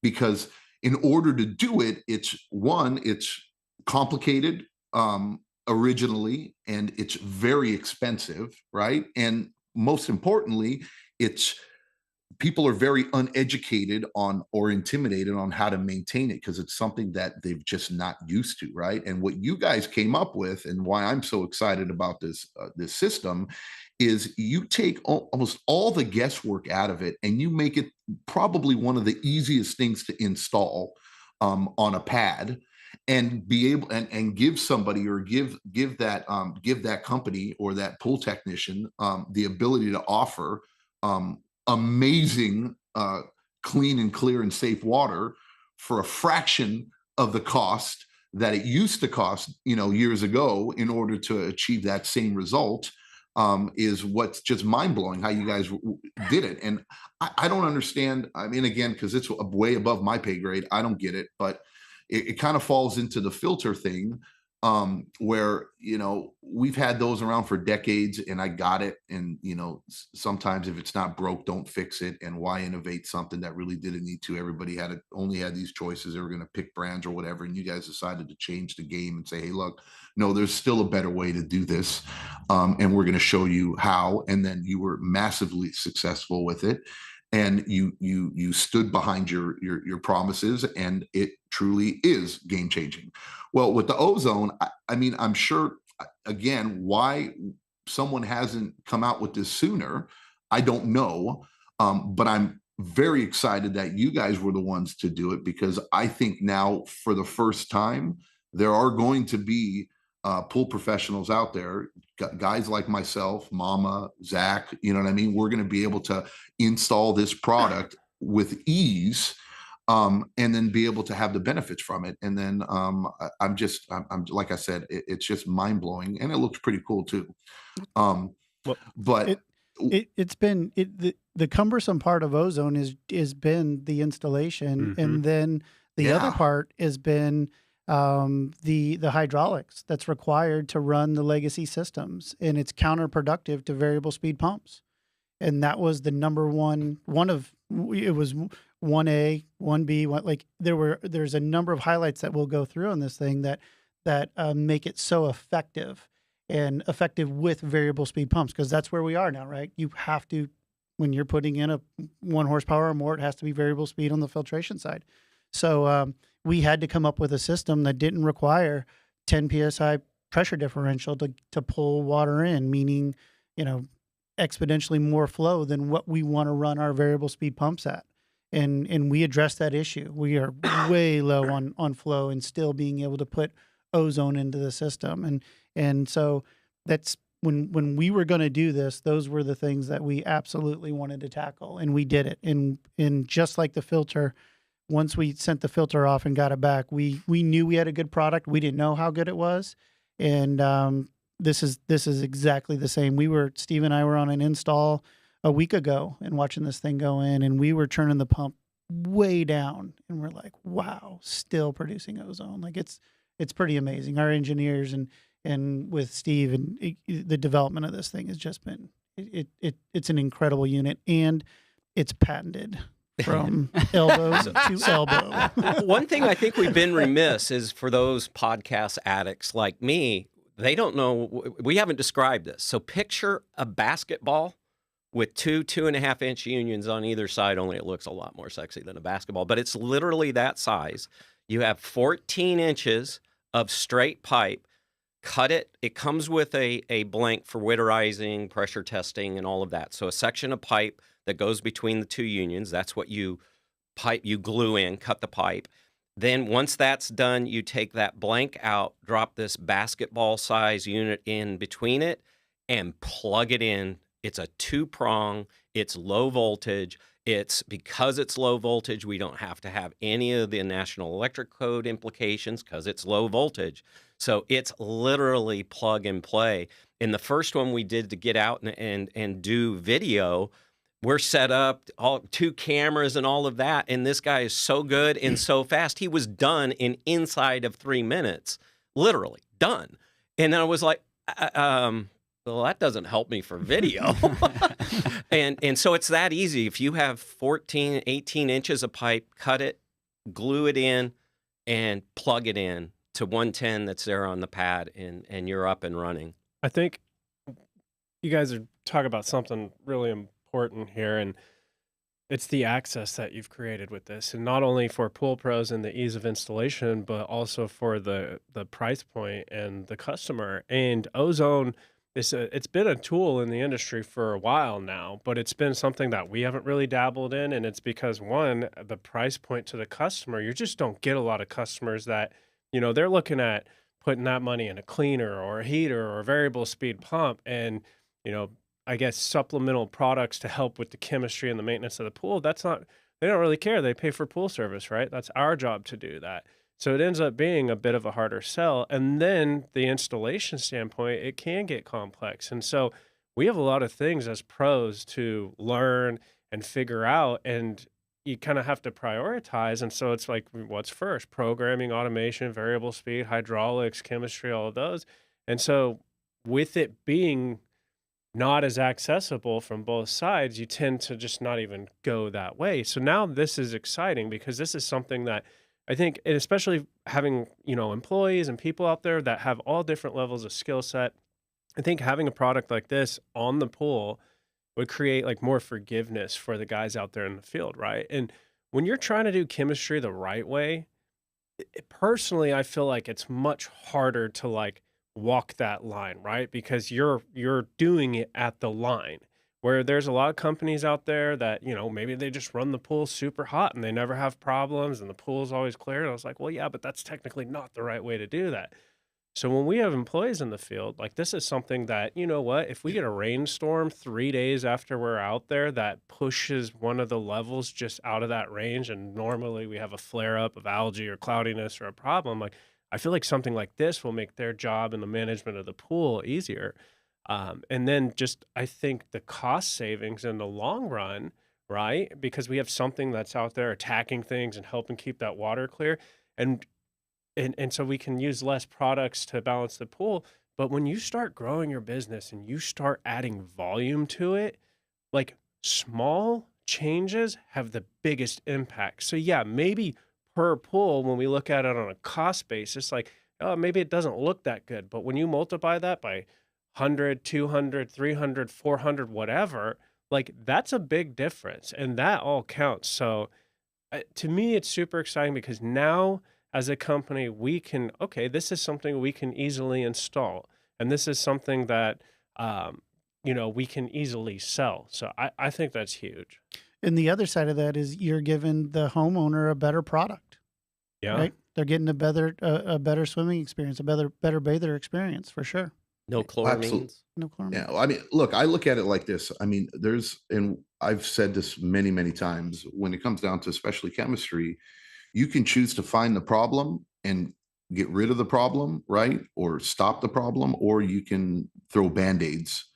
Because in order to do it, it's complicated originally, and it's very expensive, right? And most importantly, it's people are very uneducated on, or intimidated on, how to maintain it, because it's something that they've just not used to, right? And what you guys came up with, and why I'm so excited about this system, is you take almost all the guesswork out of it, and you make it probably one of the easiest things to install on a pad, and be able and give somebody, or give that company or that pool technician the ability to offer amazing clean and clear and safe water for a fraction of the cost that it used to cost, you know, years ago, in order to achieve that same result. Is what's just mind-blowing, how you guys did it. And I don't understand. I mean, again, because it's way above my pay grade, I don't get it. But it kind of falls into the filter thing, where, you know, we've had those around for decades, and I got it. And, you know, sometimes if it's not broke, don't fix it. And why innovate something that really didn't need to? Everybody only had these choices. They were going to pick brands or whatever. And you guys decided to change the game and say, hey, look, no, there's still a better way to do this. And we're going to show you how. And then you were massively successful with it. And you stood behind your promises, and it truly is game changing. Well, with the ozone, I mean, I'm sure, again, why someone hasn't come out with this sooner, I don't know. But I'm very excited that you guys were the ones to do it, because I think now, for the first time, there are going to be pool professionals out there, guys like myself, Mama, Zach, you know what I mean? We're going to be able to install this product with ease, and then be able to have the benefits from it. And then I'm like I said, it's just mind blowing, and it looks pretty cool too. But it's been the cumbersome part of ozone is been the installation, and then the other part has been the hydraulics that's required to run the legacy systems, and it's counterproductive to variable speed pumps. And that was the number one it was 1A, 1B, like there's a number of highlights that we'll go through on this thing that make it so effective, and effective with variable speed pumps, because that's where we are now, right? You have to, when you're putting in a 1 horsepower or more, it has to be variable speed on the filtration side. So we had to come up with a system that didn't require 10 psi pressure differential to pull water in, meaning, you know, exponentially more flow than what we want to run our variable speed pumps at. And we addressed that issue. We are way low on flow, and still being able to put ozone into the system. And so that's when we were going to do this, those were the things that we absolutely wanted to tackle, and we did it. And just like the filter, once we sent the filter off and got it back, we knew we had a good product. We didn't know how good it was. And this is exactly the same. Steve and I were on an install a week ago and watching this thing go in, and we were turning the pump way down, and we're like, wow, still producing ozone. Like it's pretty amazing. Our engineers and with Steve, and the development of this thing has just been, it's an incredible unit, and it's patented from elbow to elbow. One thing I think we've been remiss is, for those podcast addicts like me, they don't know, we haven't described this. So picture a basketball with 2.5 inch unions on either side, only it looks a lot more sexy than a basketball, but it's literally that size. You have 14 inches of straight pipe, cut it. It comes with a blank for winterizing, pressure testing, and all of that. So a section of pipe that goes between the two unions, that's what you glue in, cut the pipe. Then once that's done, you take that blank out, drop this basketball size unit in between it, and plug it in. It's a 2-prong, it's low voltage. Because it's low voltage, we don't have to have any of the National Electric Code implications because it's low voltage. So it's literally plug and play. And the first one we did to get out and do video, we're set up, all 2 cameras and all of that. And this guy is so good and so fast. He was done in inside of 3 minutes, literally done. And then I was like, well, that doesn't help me for video. and so it's that easy. If you have 14, 18 inches of pipe, cut it, glue it in, and plug it in to 110 that's there on the pad, and you're up and running. I think you guys are talking about something really important here, and it's the access that you've created with this, and not only for pool pros and the ease of installation, but also for the price point and the customer. And Ozone, it's been a tool in the industry for a while now, but it's been something that we haven't really dabbled in, and it's because, one, the price point to the customer, you just don't get a lot of customers that, they're looking at putting that money in a cleaner or a heater or a variable speed pump, and, I guess supplemental products to help with the chemistry and the maintenance of the pool. They don't really care. They pay for pool service, right? That's our job to do that. So it ends up being a bit of a harder sell. And then the installation standpoint, it can get complex. And so we have a lot of things as pros to learn and figure out, and you kind of have to prioritize. And so it's like, what's first? Programming, automation, variable speed, hydraulics, chemistry, all of those. And so with it being not as accessible from both sides, you tend to just not even go that way. So now this is exciting because this is something that I think, and especially having, employees and people out there that have all different levels of skill set, I think having a product like this on the pool would create like more forgiveness for the guys out there in the field, right? And when you're trying to do chemistry the right way, personally, I feel like it's much harder to like walk that line, right? Because you're doing it at the line. Where there's a lot of companies out there that, maybe they just run the pool super hot and they never have problems and the pool's always clear. And I was like, well, yeah, but that's technically not the right way to do that. So when we have employees in the field, like this is something that, if we get a rainstorm 3 days after we're out there that pushes one of the levels just out of that range, and normally we have a flare up of algae or cloudiness or a problem, like I feel like something like this will make their job in the management of the pool easier. And then just, I think the cost savings in the long run, right? Because we have something that's out there attacking things and helping keep that water clear. And so we can use less products to balance the pool. But when you start growing your business and you start adding volume to it, like small changes have the biggest impact. So yeah, maybe per pool, when we look at it on a cost basis, like, oh, maybe it doesn't look that good. But when you multiply that by 100, 200, 300, 400, whatever, like that's a big difference, and that all counts. So to me, it's super exciting because now as a company, we can, okay, this is something we can easily install, and this is something that, we can easily sell. So I think that's huge. And the other side of that is you're giving the homeowner a better product. Yeah. Right? They're getting a better swimming experience, a better bather experience for sure. No chloramines. Absolutely. No chloramine. Yeah. I mean, look, I look at it like this. I mean, and I've said this many, many times, when it comes down to especially chemistry, you can choose to find the problem and get rid of the problem, right? Or stop the problem, or you can throw Band-Aids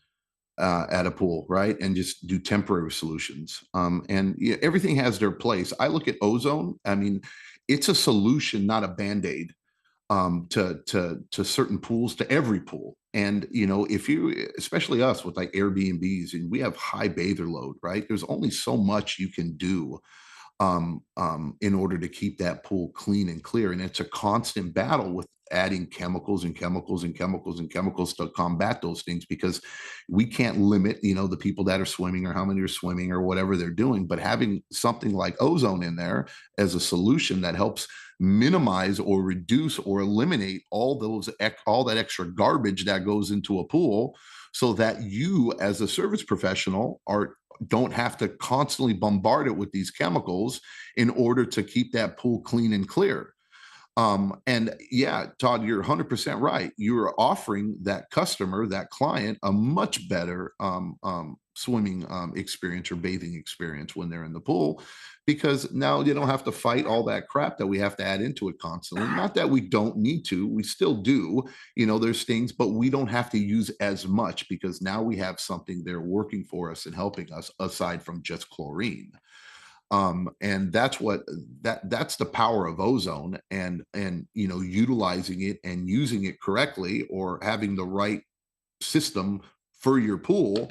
at a pool, right? And just do temporary solutions. And yeah, everything has their place. I look at ozone. I mean, it's a solution, not a Band-Aid, to certain pools, to every pool. And, if you, especially us with like Airbnbs, and we have high bather load, right? There's only so much you can do in order to keep that pool clean and clear. And it's a constant battle with adding chemicals and chemicals and chemicals and chemicals to combat those things, because we can't limit, the people that are swimming or how many are swimming or whatever they're doing. But having something like ozone in there as a solution that helps minimize or reduce or eliminate all that extra garbage that goes into a pool, so that you as a service professional don't have to constantly bombard it with these chemicals in order to keep that pool clean and clear. And yeah, Todd, you're 100% right. You're offering that customer, that client, a much better swimming experience or bathing experience when they're in the pool, because now you don't have to fight all that crap that we have to add into it constantly. Not that we don't need to, we still do, there's things, but we don't have to use as much, because now we have something there working for us and helping us aside from just chlorine. And that's the power of ozone, and utilizing it and using it correctly, or having the right system for your pool,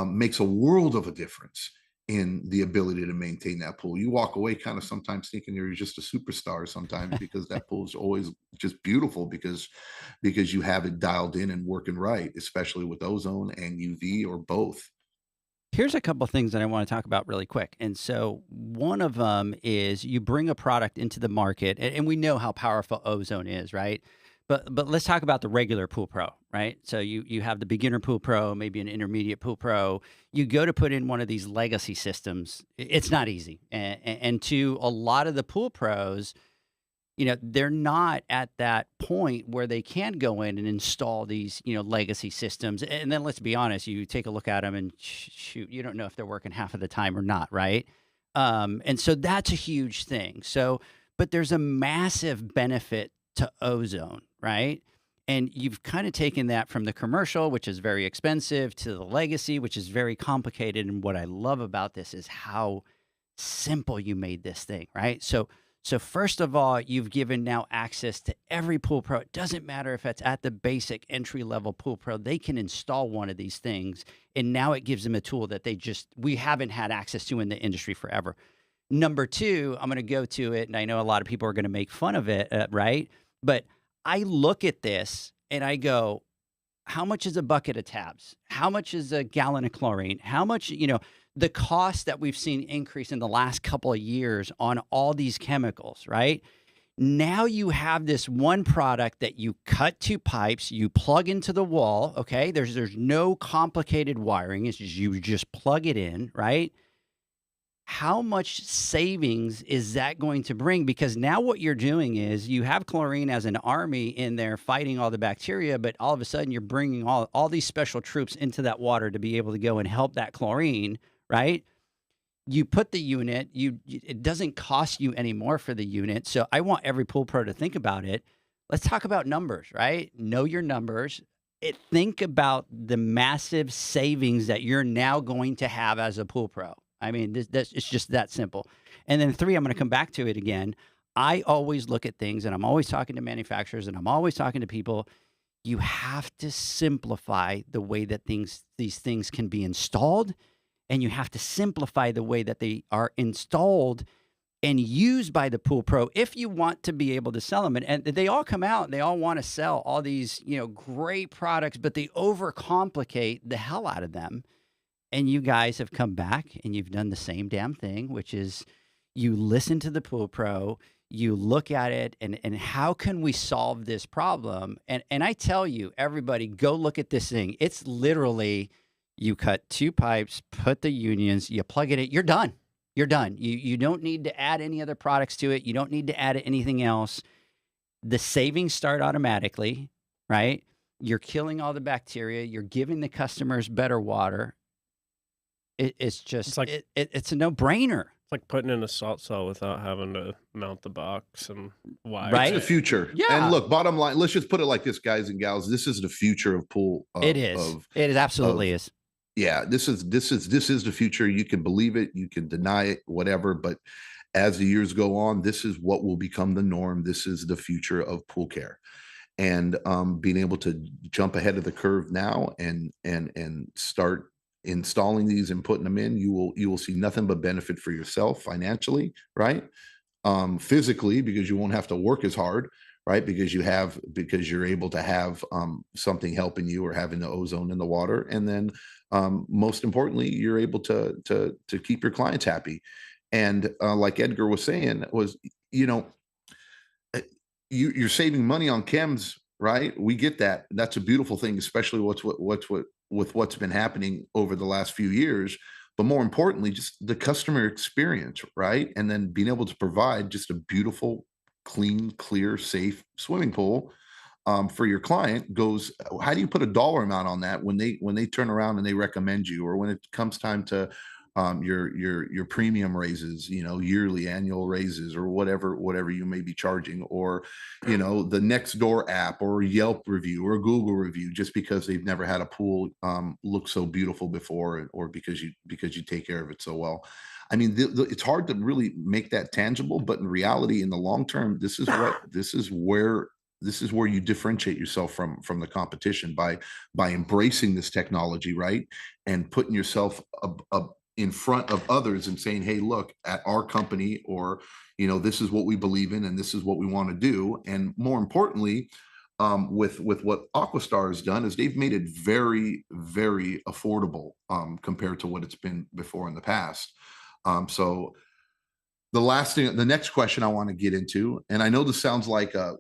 makes a world of a difference in the ability to maintain that pool. You walk away kind of sometimes thinking you're just a superstar sometimes, because that pool is always just beautiful, because you have it dialed in and working right, especially with ozone and UV or both. Here's a couple of things that I want to talk about really quick. And so one of them is you bring a product into the market, and we know how powerful ozone is, right? But let's talk about the regular Pool Pro, right? So you have the beginner Pool Pro, maybe an intermediate Pool Pro. You go to put in one of these legacy systems. It's not easy. And to a lot of the Pool Pros, they're not at that point where they can go in and install these, legacy systems. And then let's be honest, you take a look at them and shoot, you don't know if they're working half of the time or not, right? And so that's a huge thing. So, but there's a massive benefit to ozone, right? And you've kind of taken that from the commercial, which is very expensive, to the legacy, which is very complicated. And what I love about this is how simple you made this thing, right? So first of all, you've given now access to every Pool Pro. It doesn't matter if it's at the basic entry-level Pool Pro. They can install one of these things, and now it gives them a tool that we haven't had access to in the industry forever. Number two, I'm going to go to it, and I know a lot of people are going to make fun of it, right? But I look at this, and I go, how much is a bucket of tabs? How much is a gallon of chlorine? How much, the cost that we've seen increase in the last couple of years on all these chemicals, right? Now you have this one product that you cut two pipes, you plug into the wall, okay? There's no complicated wiring. It's just you just plug it in, right? How much savings is that going to bring? Because now what you're doing is you have chlorine as an army in there fighting all the bacteria, but all of a sudden you're bringing all these special troops into that water to be able to go and help that chlorine, right? You put the unit, it doesn't cost you any more for the unit. So I want every Pool Pro to think about it. Let's talk about numbers, right? Know your numbers. Think about the massive savings that you're now going to have as a Pool Pro. I mean, it's just that simple. And then three, I'm going to come back to it again. I always look at things, and I'm always talking to manufacturers, and I'm always talking to people. You have to simplify the way that these things can be installed, and you have to simplify the way that they are installed and used by the Pool Pro if you want to be able to sell them. And they all come out and they all want to sell all these, great products, but they overcomplicate the hell out of them. And you guys have come back and you've done the same damn thing, which is you listen to the Pool Pro, you look at it, and how can we solve this problem? And I tell you, everybody, go look at this thing. It's literally, you cut two pipes, put the unions, you plug it in, you're done. You're done. You don't need to add any other products to it. You don't need to add anything else. The savings start automatically, right? You're killing all the bacteria. You're giving the customers better water. It's a no-brainer. It's like putting in a salt cell without having to mount the box and wire. Right? It's the future. Yeah. And look, bottom line, let's just put it like this, guys and gals. This is the future of pool. It is. It absolutely is. Yeah, this is the future. You can believe it, you can deny it, whatever. But as the years go on, this is what will become the norm. This is the future of pool care, and being able to jump ahead of the curve now and start installing these and putting them in, you will see nothing but benefit for yourself financially, right? Physically, because you won't have to work as hard, right? Because you're able to have something helping you or having the ozone in the water. And then most importantly, you're able to keep your clients happy. And like Edgar was saying, you're saving money on chems, right? We get that. That's a beautiful thing, especially with what's been happening over the last few years. But more importantly, just the customer experience, right? And then being able to provide just a beautiful, clean, clear, safe swimming pool for your client goes. How do you put a dollar amount on that when they turn around and they recommend you, or when it comes time to your premium raises, yearly, annual raises, or whatever you may be charging, or the Nextdoor app, or Yelp review, or Google review, just because they've never had a pool look so beautiful before, or because you take care of it so well. I mean, it's hard to really make that tangible, but in reality, in the long term, this is where you differentiate yourself from the competition, by embracing this technology, right, and putting yourself in front of others and saying, hey, look, at our company, or this is what we believe in and this is what we want to do. And more importantly, with what AquaStar has done, is they've made it very, very affordable compared to what it's been before in the past. So the next question I want to get into, and I know this sounds like a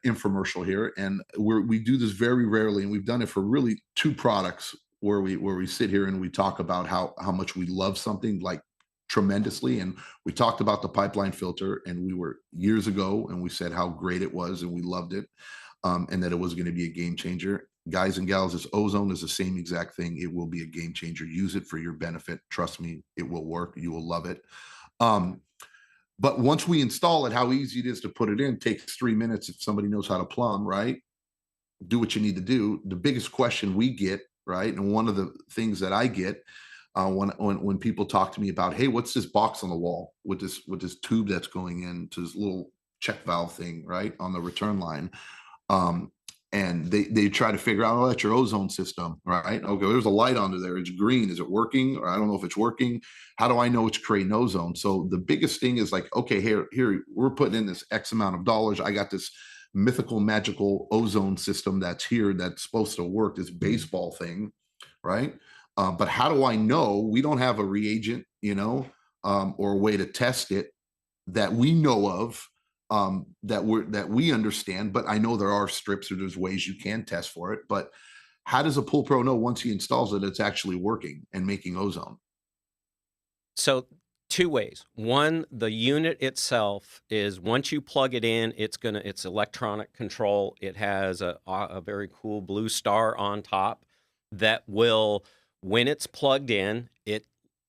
infomercial here, and we do this very rarely, and we've done it for really 2 products where we sit here and we talk about how much we love something, like, tremendously. And we talked about the pipeline filter, and we were years ago, and we said how great it was and we loved it, and that it was going to be a game changer. Guys and gals, this ozone is the same exact thing. It will be a game changer. Use it for your benefit. Trust me, it will work. You will love it. But once we install it, how easy it is to put it in takes 3 minutes if somebody knows how to plumb, right? Do what you need to do. The biggest question we get, right, and one of the things that I get when people talk to me about, hey, what's this box on the wall with this tube that's going into this little check valve thing, right, on the return line, and they try to figure out, oh, that's your ozone system, right? Okay, there's a light under there. It's green. Is it working? Or I don't know if it's working. How do I know it's creating ozone? So the biggest thing is like, okay, here, we're putting in this X amount of dollars. I got this mythical, magical ozone system that's here that's supposed to work, this baseball thing, right? But how do I know? We don't have a reagent, or a way to test it that we know of, that we understand. But I know there are strips, or there's ways you can test for it. But how does a pool pro know once he installs it, it's actually working and making ozone? So 2 ways. One, the unit itself is, once you plug it in, it's electronic control. It has a very cool blue star on top that will, when it's plugged in,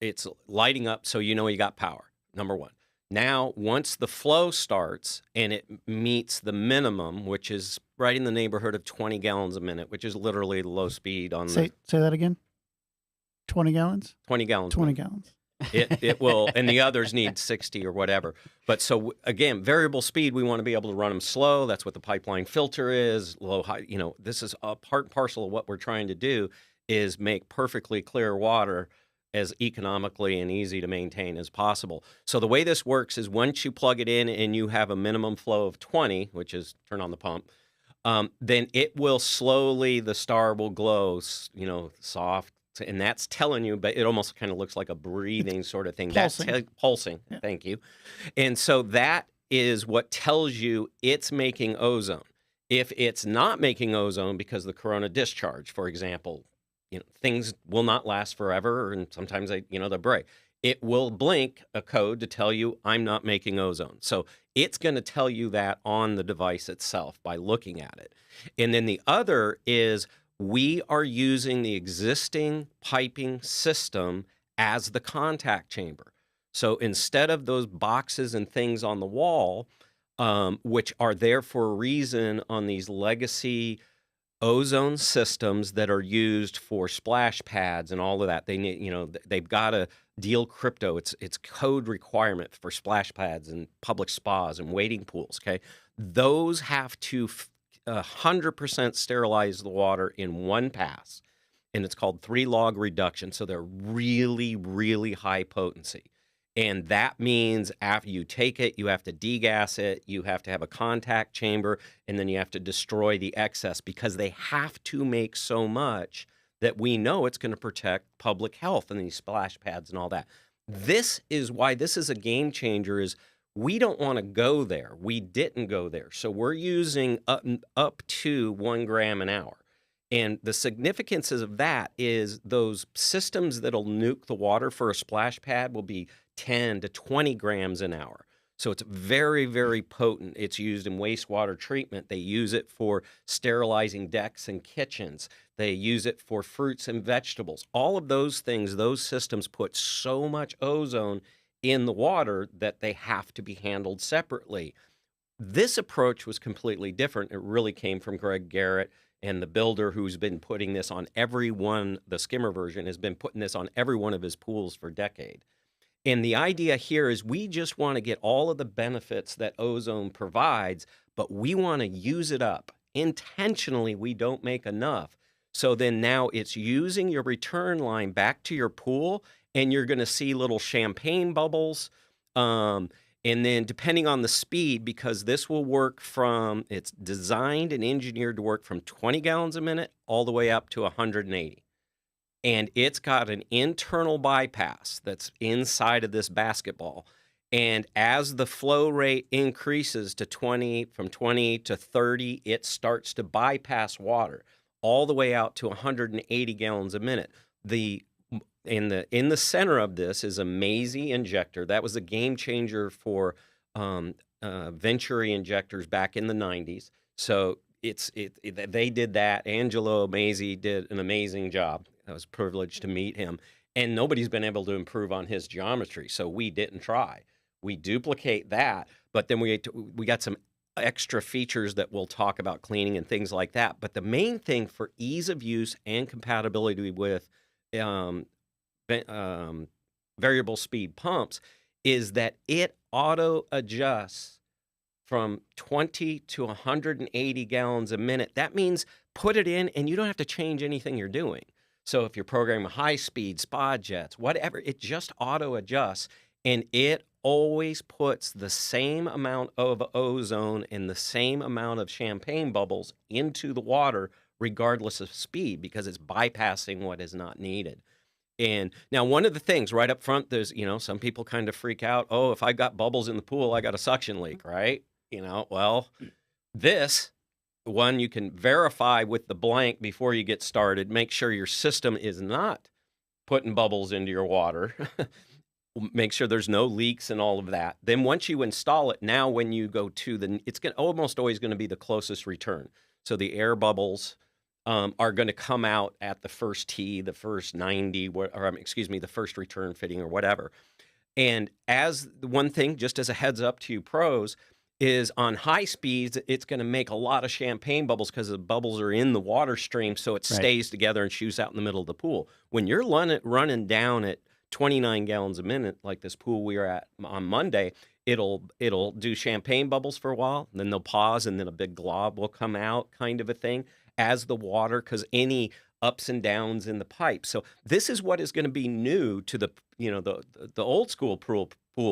it's lighting up, so you got power. Number 1. Now, once the flow starts and it meets the minimum, which is right in the neighborhood of 20 gallons a minute, which is literally low speed on Say that again. 20 gallons? 20 gallons. 20 gallons. It will, and the others need 60 or whatever. But so again, variable speed, we want to be able to run them slow. That's what the pipeline filter is, low, high. This is a part and parcel of what we're trying to do, is make perfectly clear water as economically and easy to maintain as possible. So the way this works is, once you plug it in and you have a minimum flow of 20, which is turn on the pump, then it will slowly, the star will glow, soft, and that's telling you, but it almost kind of looks like a breathing sort of thing. Pulsing. That's pulsing. Yeah. Thank you. And so that is what tells you it's making ozone. If it's not making ozone because of the corona discharge, for example, things will not last forever, and sometimes they break. It will blink a code to tell you, I'm not making ozone. So it's going to tell you that on the device itself by looking at it. And then the other is, we are using the existing piping system as the contact chamber. So instead of those boxes and things on the wall, which are there for a reason on these legacy ozone systems that are used for splash pads and all of that, they need, they've got to deal crypto. It's code requirement for splash pads and public spas and wading pools. Okay, those have to 100% sterilize the water in one pass, and it's called 3-log reduction. So they're really, really high potency. And that means after you take it, you have to degas it, you have to have a contact chamber, and then you have to destroy the excess because they have to make so much that we know it's going to protect public health and these splash pads and all that. This is why this is a game changer is we don't want to go there. We didn't go there. So we're using up to 1 gram an hour. And the significance of that is those systems that'll nuke the water for a splash pad will be 10 to 20 grams an hour. So it's very, very potent. It's used in wastewater treatment. They use it for sterilizing decks and kitchens. They use it for fruits and vegetables. All of those things, those systems put so much ozone in the water that they have to be handled separately. This approach was completely different. It really came from Greg Garrett and the builder who's been putting this on every one, the skimmer version has been putting this on every one of his pools for a decade. And the idea here is we just want to get all of the benefits that ozone provides, but we want to use it up. Intentionally, we don't make enough. So then now it's using your return line back to your pool, and you're going to see little champagne bubbles. And then depending on the speed, because this will work from, it's designed and engineered to work from 20 gallons a minute all the way up to 180. And it's got an internal bypass that's inside of this basketball. And as the flow rate increases to 20, from 20 to 30, it starts to bypass water all the way out to 180 gallons a minute. In the center of this is a Maisie injector. That was a game changer for Venturi injectors back in the 90s. So they did that. Angelo Maisie did an amazing job. I was privileged to meet him. And nobody's been able to improve on his geometry, so we didn't try. We duplicate that, but then we got some extra features that we'll talk about cleaning and things like that. But the main thing for ease of use and compatibility with variable speed pumps is that it auto adjusts from 20 to 180 gallons a minute. That means put it in and you don't have to change anything you're doing. So if you're programming high speed, spa jets, whatever, it just auto adjusts and it always puts the same amount of ozone and the same amount of champagne bubbles into the water regardless of speed because it's bypassing what is not needed. And now one of the things right up front, there's, some people kind of freak out. Oh, if I got bubbles in the pool, I got a suction leak, right? Well, this one you can verify with the blank before you get started. Make sure your system is not putting bubbles into your water. Make sure there's no leaks and all of that. Then once you install it, now when you go to it's almost always going to be the closest return. So the air bubbles are going to come out at the first tee, the first 90, the first return fitting or whatever. And as the one thing, just as a heads up to you pros, is on high speeds, it's going to make a lot of champagne bubbles because the bubbles are in the water stream, so it stays together and shoots out in the middle of the pool. When you're running down at 29 gallons a minute, like this pool we were at on Monday, it'll do champagne bubbles for a while, and then they'll pause, and then a big glob will come out, kind of a thing, as the water, because any ups and downs in the pipe. So this is what is going to be new to the old school pool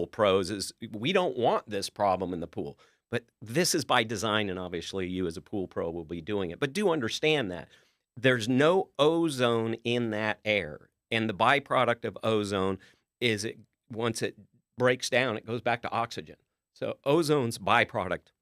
pros is we don't want this problem in the pool. But this is by design, and obviously you as a pool pro will be doing it. But do understand that there's no ozone in that air. And the byproduct of ozone is once it breaks down, it goes back to oxygen. So ozone's byproduct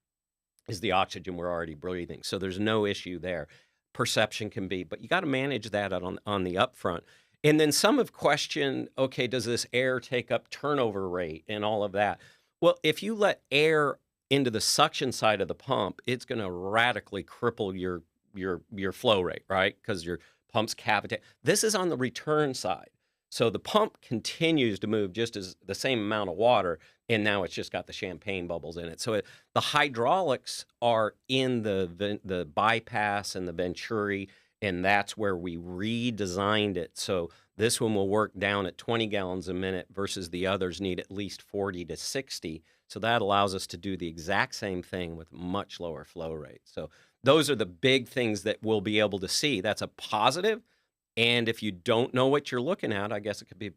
is the oxygen we're already breathing. So there's no issue there. Perception can be, but you got to manage that on the upfront. And then some have questioned, okay, does this air take up turnover rate and all of that? Well, if you let air into the suction side of the pump, it's going to radically cripple your flow rate, right? Because your pump's cavitate. This is on the return side. So the pump continues to move just as the same amount of water, and now it's just got the champagne bubbles in it. So the hydraulics are in the bypass and the Venturi, and that's where we redesigned it. So this one will work down at 20 gallons a minute versus the others need at least 40 to 60. So that allows us to do the exact same thing with much lower flow rate. So those are the big things that we'll be able to see. That's a positive. And if you don't know what you're looking at, I guess it could be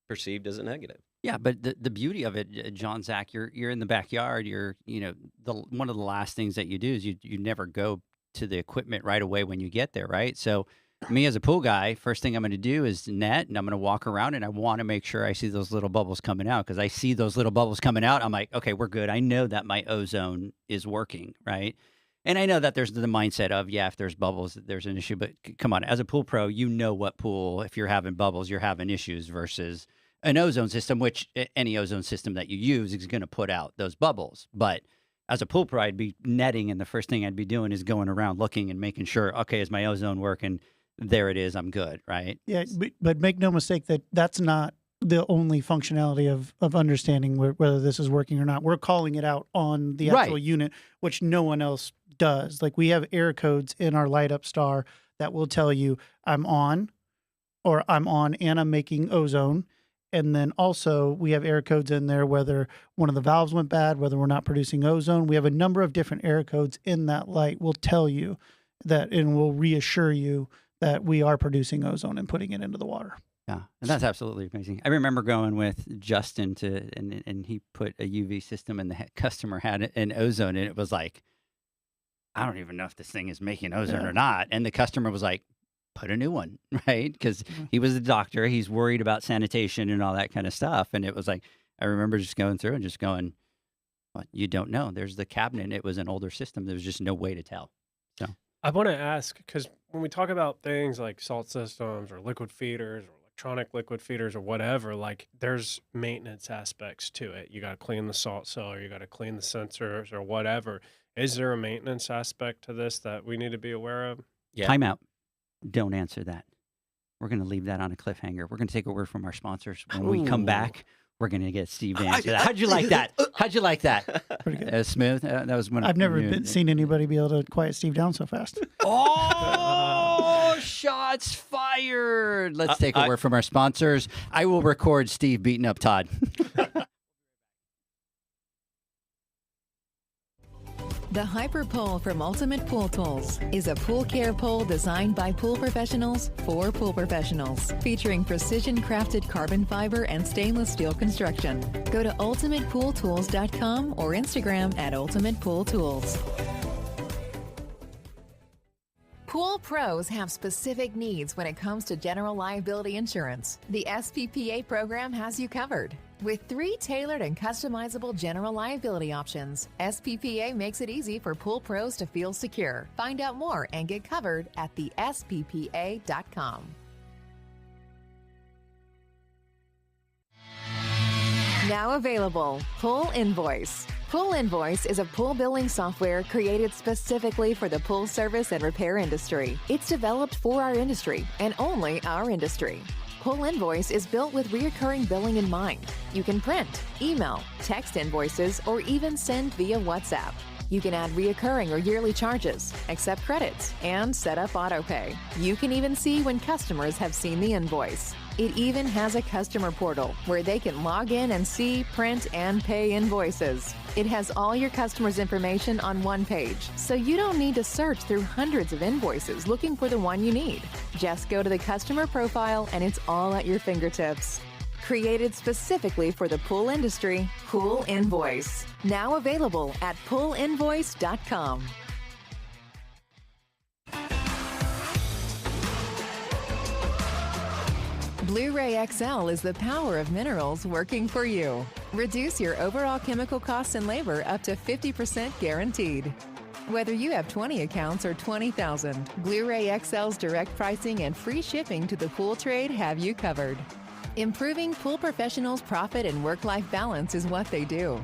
perceived as a negative. Yeah, but the beauty of it, John, Zach, you're in the backyard. One of the last things that you do is you never go to the equipment right away when you get there, right? So, me as a pool guy, first thing I'm going to do is net, and I'm going to walk around, and I want to make sure I see those little bubbles coming out, because I see those little bubbles coming out. I'm like, okay, we're good. I know that my ozone is working, right? And I know that there's the mindset of, yeah, if there's bubbles, there's an issue. But come on, as a pool pro, you know what pool, if you're having bubbles, you're having issues versus an ozone system, which any ozone system that you use is going to put out those bubbles. But as a pool pro, I'd be netting, and the first thing I'd be doing is going around looking and making sure, okay, is my ozone working? There it is. I'm good, right? Yeah, but make no mistake that that's not the only functionality of understanding whether this is working or not. We're calling it out on the actual unit, which no one else does. Like, we have error codes in our light up star that will tell you I'm on, or I'm on and I'm making ozone. And then also we have error codes in there whether one of the valves went bad, whether we're not producing ozone. We have a number of different error codes in that light. We'll tell you that, and we'll reassure you that we are producing ozone and putting it into the water. Yeah, and that's absolutely amazing. I remember going with Justin and he put a UV system, and the customer had an ozone, and it was like, I don't even know if this thing is making ozone or not. And the customer was like, put a new one, right? Because he was a doctor. He's worried about sanitation and all that kind of stuff. And it was like, I remember just going through and just going, well, you don't know. There's the cabinet. It was an older system. There was just no way to tell. So I want to ask, because when we talk about things like salt systems or liquid feeders or electronic liquid feeders or whatever, like, there's maintenance aspects to it. You got to clean the salt cellar, you got to clean the sensors or whatever. Is there a maintenance aspect to this that we need to be aware of? Yeah. Time out. Don't answer that. We're going to leave that on a cliffhanger. We're going to take a word from our sponsors. When we come back, we're going to get Steve to answer that. How'd you like that? How'd you like that? Pretty good. Smooth? That was one. I've never seen anybody be able to quiet Steve down so fast. Oh, shots fired. Let's take a word from our sponsors. I will record Steve beating up Todd. The Hyper Pole from Ultimate Pool Tools is a pool care pole designed by pool professionals for pool professionals, featuring precision-crafted carbon fiber and stainless steel construction. Go to ultimatepooltools.com or Instagram at Ultimate Pool Tools. Pool pros have specific needs when it comes to general liability insurance. The SPPA program has you covered. With 3 tailored and customizable general liability options, SPPA makes it easy for pool pros to feel secure. Find out more and get covered at thesppa.com. Now available, Pool Invoice. Pool Invoice is a pool billing software created specifically for the pool service and repair industry. It's developed for our industry and only our industry. Pool Invoice is built with recurring billing in mind. You can print, email, text invoices, or even send via WhatsApp. You can add recurring or yearly charges, accept credits, and set up autopay. You can even see when customers have seen the invoice. It even has a customer portal where they can log in and see, print, and pay invoices. It has all your customers' information on one page, so you don't need to search through hundreds of invoices looking for the one you need. Just go to the customer profile and it's all at your fingertips. Created specifically for the pool industry, Pool Invoice. Now available at poolinvoice.com. Blu-ray XL is the power of minerals working for you. Reduce your overall chemical costs and labor up to 50% guaranteed. Whether you have 20 accounts or 20,000, Blu-ray XL's direct pricing and free shipping to the pool trade have you covered. Improving pool professionals' profit and work-life balance is what they do.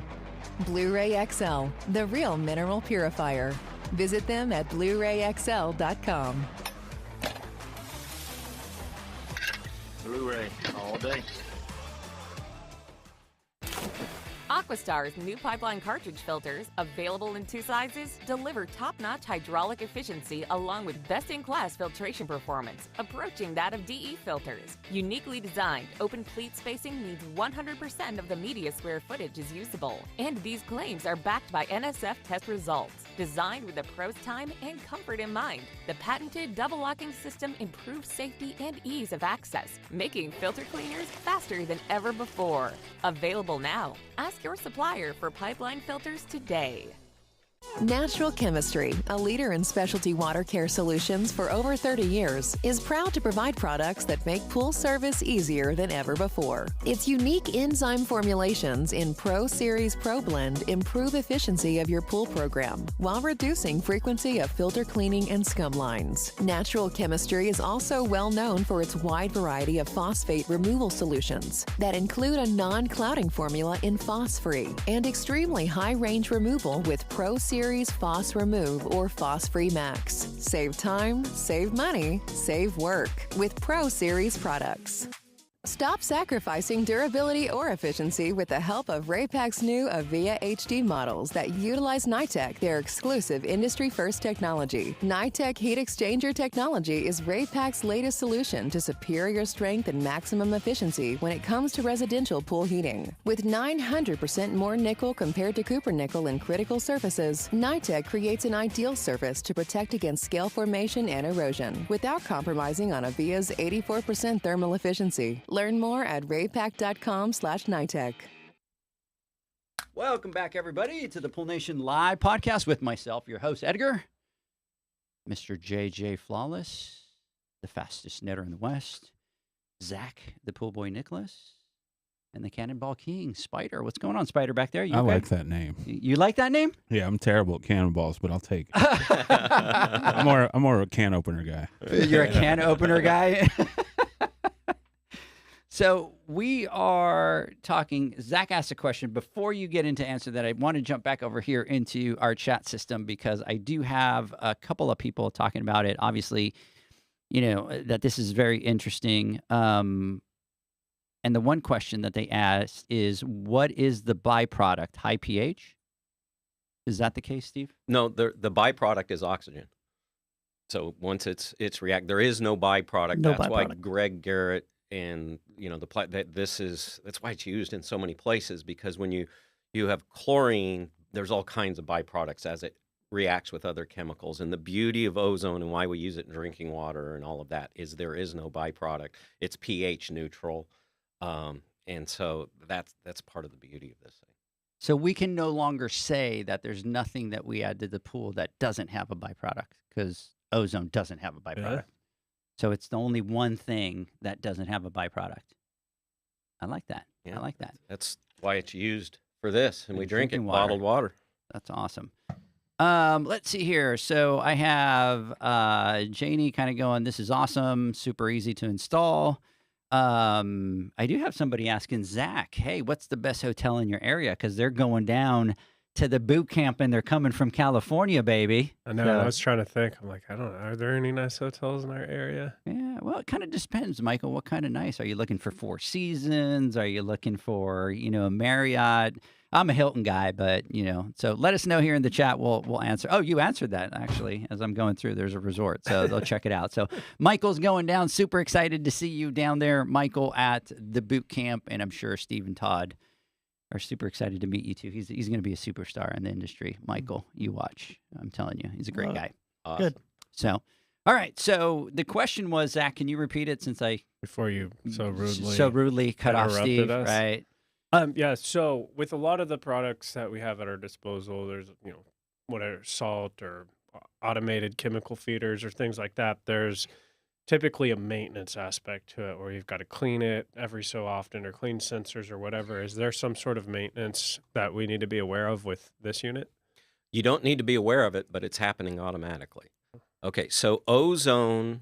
Blu-ray XL, the real mineral purifier. Visit them at BluRayXL.com. Blu-ray all day. AquaStar's new pipeline cartridge filters, available in 2 sizes, deliver top-notch hydraulic efficiency along with best-in-class filtration performance, approaching that of DE filters. Uniquely designed, open pleat spacing means 100% of the media square footage is usable, and these claims are backed by NSF test results. Designed with the pro's time and comfort in mind, the patented double locking system improves safety and ease of access, making filter cleaners faster than ever before. Available now. Ask your supplier for pipeline filters today. Natural Chemistry, a leader in specialty water care solutions for over 30 years, is proud to provide products that make pool service easier than ever before. Its unique enzyme formulations in Pro Series Pro Blend improve efficiency of your pool program while reducing frequency of filter cleaning and scum lines. Natural Chemistry is also well known for its wide variety of phosphate removal solutions that include a non-clouding formula in Phos-Free and extremely high-range removal with Pro Series Phos Remove or Phos-Free Max. Save time, save money, save work with Pro Series products. Stop sacrificing durability or efficiency with the help of Raypak's new Avia HD models that utilize NITEC, their exclusive industry-first technology. NITEC heat exchanger technology is Raypak's latest solution to superior strength and maximum efficiency when it comes to residential pool heating. With 900% more nickel compared to copper nickel in critical surfaces, NITEC creates an ideal surface to protect against scale formation and erosion without compromising on Avia's 84% thermal efficiency. Learn more at raypack.com/NITEC. Welcome back, everybody, to the Pool Nation Live podcast with myself, your host, Edgar, Mr. JJ Flawless, the fastest netter in the West, Zach, the pool boy Nicholas, and the Cannonball King, Spider. What's going on, Spider, back there? You I okay? like that name. You like that name? Yeah, I'm terrible at cannonballs, but I'll take it. I'm more of a can opener guy. You're a can opener guy? So we are talking, Zach asked a question. Before you get into answer that, I want to jump back over here into our chat system because I do have a couple of people talking about it. Obviously, you know, that this is very interesting. And the one question that they asked is, what is the byproduct? High pH? Is that the case, Steve? No, the byproduct is oxygen. So once it's there is no byproduct. No That's why byproduct. Greg Garrett and that's why it's used in so many places, because when you have chlorine, there's all kinds of byproducts as it reacts with other chemicals. And the beauty of ozone and why we use it in drinking water and all of that is there is no byproduct. It's pH neutral. And so that's part of the beauty of this thing. So we can no longer say that there's nothing that we add to the pool that doesn't have a byproduct because ozone doesn't have a byproduct. Yeah. So it's the only one thing that doesn't have a byproduct. I like that. Yeah, I like that. That's why it's used for this, and we And drink it, drinking water. bottled water. That's awesome. Let's see here. So I have Janie kind of going, this is awesome, super easy to install. I do have somebody asking Zach, hey, what's the best hotel in your area? Because they're going down to the boot camp and they're coming from California, baby. I know. So- I was trying to think. I'm like, I don't know. Are there any nice hotels in our area? Yeah, well, it kind of depends, Michael. What kind of nice? Are you looking for Four Seasons? Are you looking for, a Marriott? I'm a Hilton guy, but, so let us know here in the chat. We'll answer. Oh, you answered that, actually, as I'm going through. There's a resort, so they'll check it out. So Michael's going down. Super excited to see you down there, Michael, at the boot camp, and I'm sure Steve and Todd are super excited to meet you, too. He's going to be a superstar in the industry. Michael, you watch. I'm telling you, he's a great guy. Awesome. Good. So, all right. So the question was, Zach, can you repeat it since I Before you so rudely cut off interrupted Steve? us. Right. Yeah. So with a lot of the products that we have at our disposal, there's whatever salt or automated chemical feeders or things like that. There's typically a maintenance aspect to it where you've got to clean it every so often or clean sensors or whatever. Is there some sort of maintenance that we need to be aware of with this unit? You don't need to be aware of it, but it's happening automatically. Okay, so ozone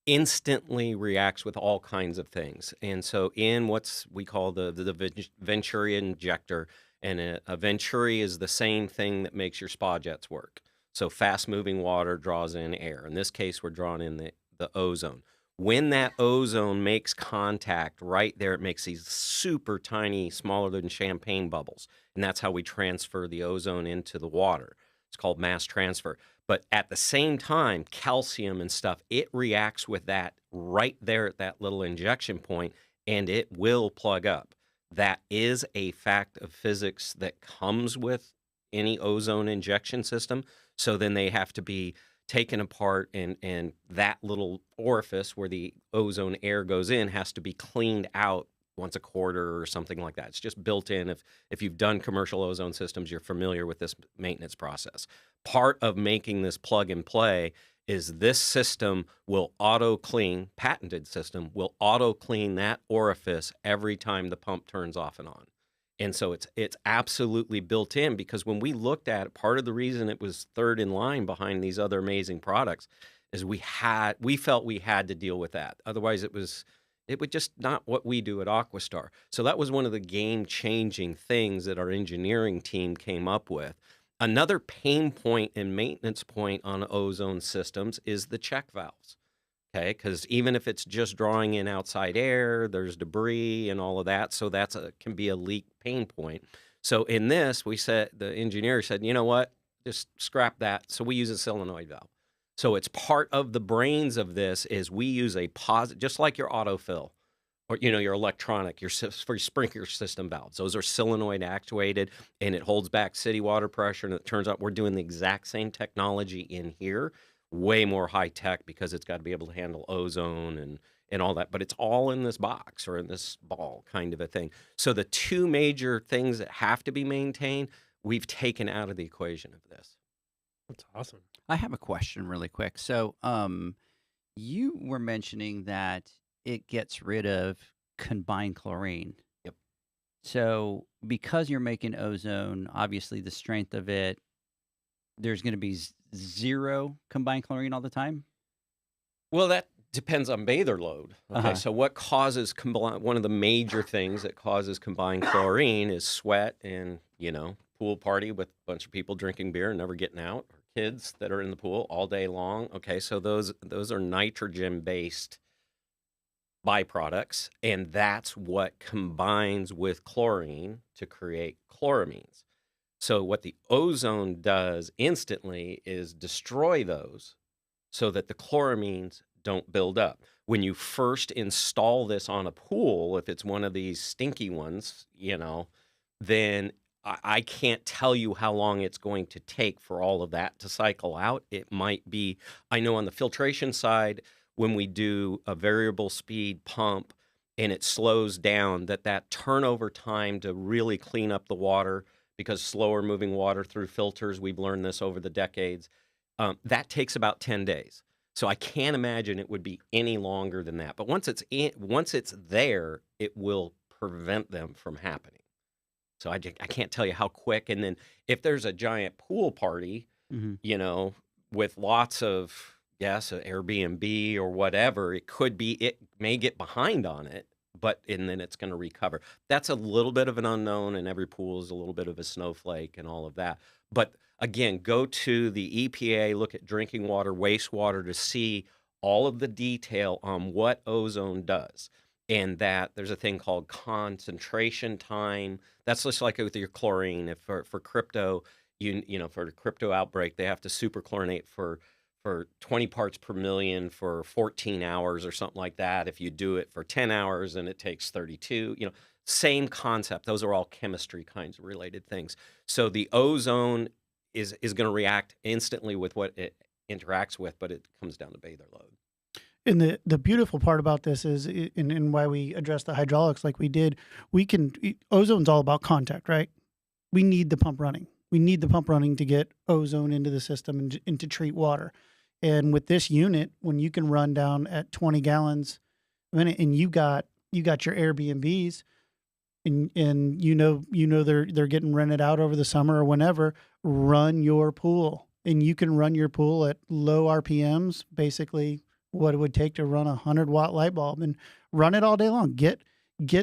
instantly reacts with all kinds of things. And so in what's we call the Venturi injector, and a Venturi is the same thing that makes your spa jets work. So fast-moving water draws in air. In this case, we're drawing in the ozone. When that ozone makes contact right there, it makes these super tiny, smaller than champagne bubbles. And that's how we transfer the ozone into the water. It's called mass transfer. But at the same time, calcium and stuff, it reacts with that right there at that little injection point, and it will plug up. That is a fact of physics that comes with any ozone injection system. So then they have to be taken apart, and that little orifice where the ozone air goes in has to be cleaned out once a quarter or something like that. It's just built in. If you've done commercial ozone systems, you're familiar with this maintenance process. Part of making this plug and play is this system will auto clean, patented system will auto clean that orifice every time the pump turns off and on. And so it's absolutely built in, because when we looked at it, part of the reason it was third in line behind these other amazing products is we felt we had to deal with that. Otherwise it would just not what we do at AquaStar. So that was one of the game-changing things that our engineering team came up with. Another pain point and maintenance point on ozone systems is the check valves. Okay, because even if it's just drawing in outside air, there's debris and all of that, so can be a leak pain point. So in this, the engineer said, you know what, just scrap that. So we use a solenoid valve. So it's part of the brains of this is we use a positive, just like your autofill or your electronic, for your sprinkler system valves. Those are solenoid actuated, and it holds back city water pressure. And it turns out we're doing the exact same technology in here. Way more high tech, because it's got to be able to handle ozone and all that, but it's all in this box or in this ball kind of a thing. So the two major things that have to be maintained, we've taken out of the equation of this. That's awesome. I have a question really quick. So, you were mentioning that it gets rid of combined chlorine. Yep. So, because you're making ozone, obviously the strength of it, there's going to be zero combined chlorine all the time? Well, that depends on bather load. Okay, so what causes one of the major things that causes combined chlorine is sweat and, pool party with a bunch of people drinking beer and never getting out, or kids that are in the pool all day long. Okay, so those are nitrogen-based byproducts, and that's what combines with chlorine to create chloramines. So what the ozone does instantly is destroy those so that the chloramines don't build up. When you first install this on a pool, if it's one of these stinky ones, then I can't tell you how long it's going to take for all of that to cycle out. It might be, I know on the filtration side, when we do a variable speed pump and it slows down, that turnover time to really clean up the water, because slower moving water through filters, we've learned this over the decades, that takes about 10 days. So I can't imagine it would be any longer than that. But once it's there, it will prevent them from happening. So I can't tell you how quick. And then if there's a giant pool party, with lots of, an Airbnb or whatever, it may get behind on it, and then it's going to recover. That's a little bit of an unknown, and every pool is a little bit of a snowflake and all of that. But again, go to the EPA, look at drinking water, wastewater to see all of the detail on what ozone does. And that there's a thing called concentration time. That's just like with your chlorine. If for crypto, for the crypto outbreak, they have to superchlorinate for 20 parts per million for 14 hours or something like that. If you do it for 10 hours, then it takes 32. Same concept. Those are all chemistry kinds of related things. So the ozone is going to react instantly with what it interacts with, but it comes down to bather load. And the beautiful part about this is, and why we address the hydraulics like we did, ozone's all about contact, right? We need the pump running. We need the pump running to get ozone into the system and to treat water. And with this unit, when you can run down at 20 gallons a minute, and you got your Airbnbs, and they're getting rented out over the summer or whenever, run your pool, and you can run your pool at low RPMs, basically what it would take to run a 100-watt light bulb, and run it all day long. Get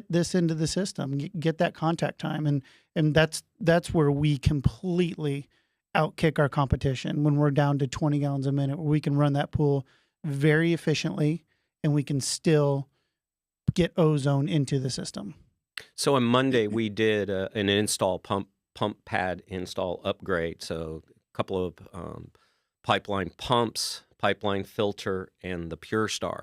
this into the system, get that contact time, and that's where we completely outkick our competition when we're down to 20 gallons a minute, where we can run that pool very efficiently and we can still get ozone into the system. So on Monday we did an install pump pad install upgrade. So a couple of pipeline pumps, pipeline filter, and the PureStar.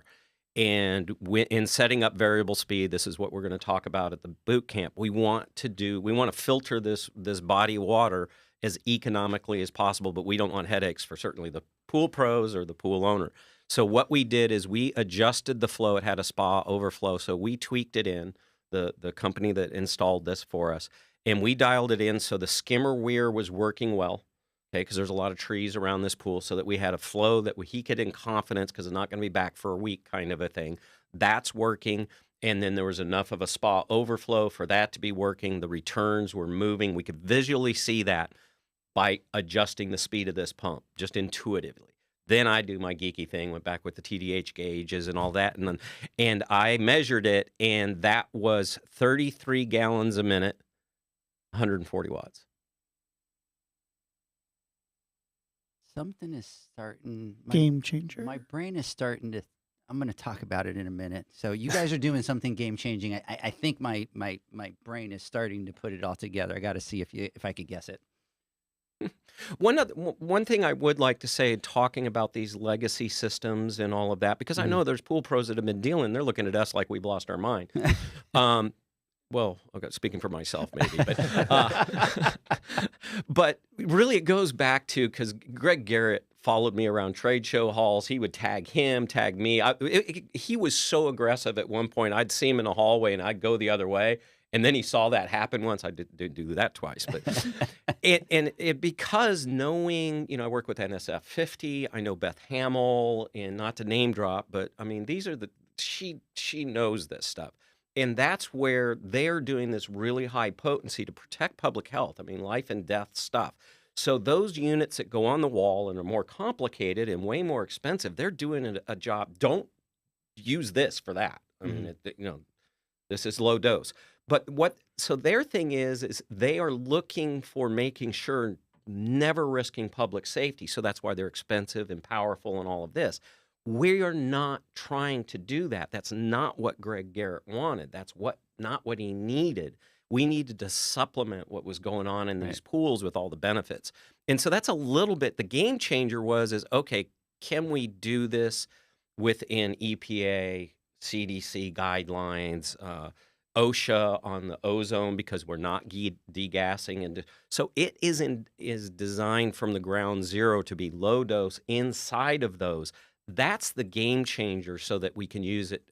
And in setting up variable speed, this is what we're going to talk about at the boot camp. We want to filter this body water as economically as possible, but we don't want headaches for certainly the pool pros or the pool owner. So what we did is we adjusted the flow. It had a spa overflow, so we tweaked it in, the company that installed this for us, and we dialed it in so the skimmer weir was working well, okay, because there's a lot of trees around this pool, so that we had a flow that he could in confidence, because it's not going to be back for a week kind of a thing. That's working. And then there was enough of a spa overflow for that to be working. The returns were moving. We could visually see that by adjusting the speed of this pump, just intuitively. Then I do my geeky thing, went back with the TDH gauges and all that, and I measured it, and that was 33 gallons a minute, 140 watts. Something is starting. Game changer. My brain is starting to. I'm going to talk about it in a minute. So you guys are doing something game changing. I think my brain is starting to put it all together. I got to see if I could guess it. One thing I would like to say, talking about these legacy systems and all of that, because I know there's pool pros that have been dealing. They're looking at us like we've lost our mind. Well, okay, speaking for myself, maybe, but really it goes back to, because Greg Garrett followed me around trade show halls. He would tag him, tag me. He was so aggressive at one point. I'd see him in a hallway and I'd go the other way. And then he saw that happen once. I did do that twice, but because knowing, I work with NSF 50. I know Beth Hamill, and not to name drop, but I mean, these are she knows this stuff. And that's where they're doing this really high potency to protect public health. I mean, life and death stuff. So those units that go on the wall and are more complicated and way more expensive, they're doing a job. Don't use this for that. I mean, this is low dose. But so their thing is they are looking for making sure, never risking public safety. So that's why they're expensive and powerful and all of this. We are not trying to do that. That's not what Greg Garrett wanted. That's not what he needed. We needed to supplement what was going on in these pools with all the benefits. And so that's a little bit, the game changer is, okay, can we do this within EPA, CDC guidelines, OSHA on the ozone, because we're not degassing. And so it is designed from the ground zero to be low dose inside of those. That's the game changer, so that we can use it,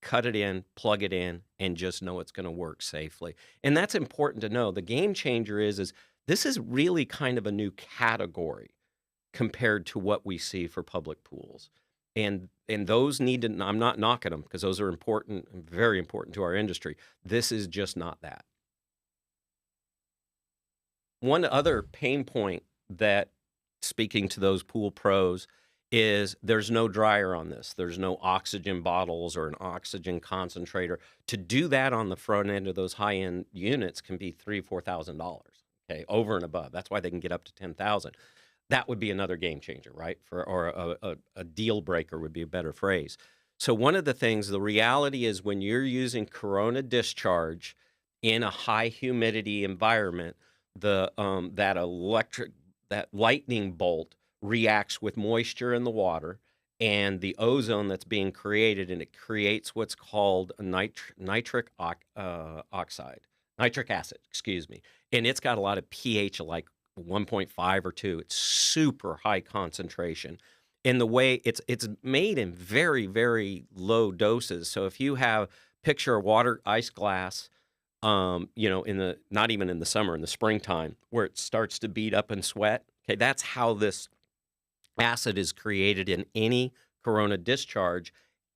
cut it in, plug it in, and just know it's going to work safely. And that's important to know. The game changer is this is really kind of a new category compared to what we see for public pools. And those need to, I'm not knocking them, because those are important, very important to our industry. This is just not that. One other pain point that, speaking to those pool pros, is there's no dryer on this. There's no oxygen bottles or an oxygen concentrator. To do that on the front end of those high-end units can be $3,000 or $4,000, okay, over and above. That's why they can get up to $10,000. That would be another game changer, right? Or a deal breaker would be a better phrase. So one of the things, the reality is, when you're using Corona discharge in a high humidity environment, that lightning bolt reacts with moisture in the water and the ozone that's being created, and it creates what's called a nitric acid, excuse me. And it's got a lot of pH, like 1.5 or 2. It's super high concentration. And the way it's made in very, very low doses. So if you picture a water ice glass, not even in the summer, in the springtime, where it starts to beat up and sweat. Okay, that's how this acid is created in any Corona discharge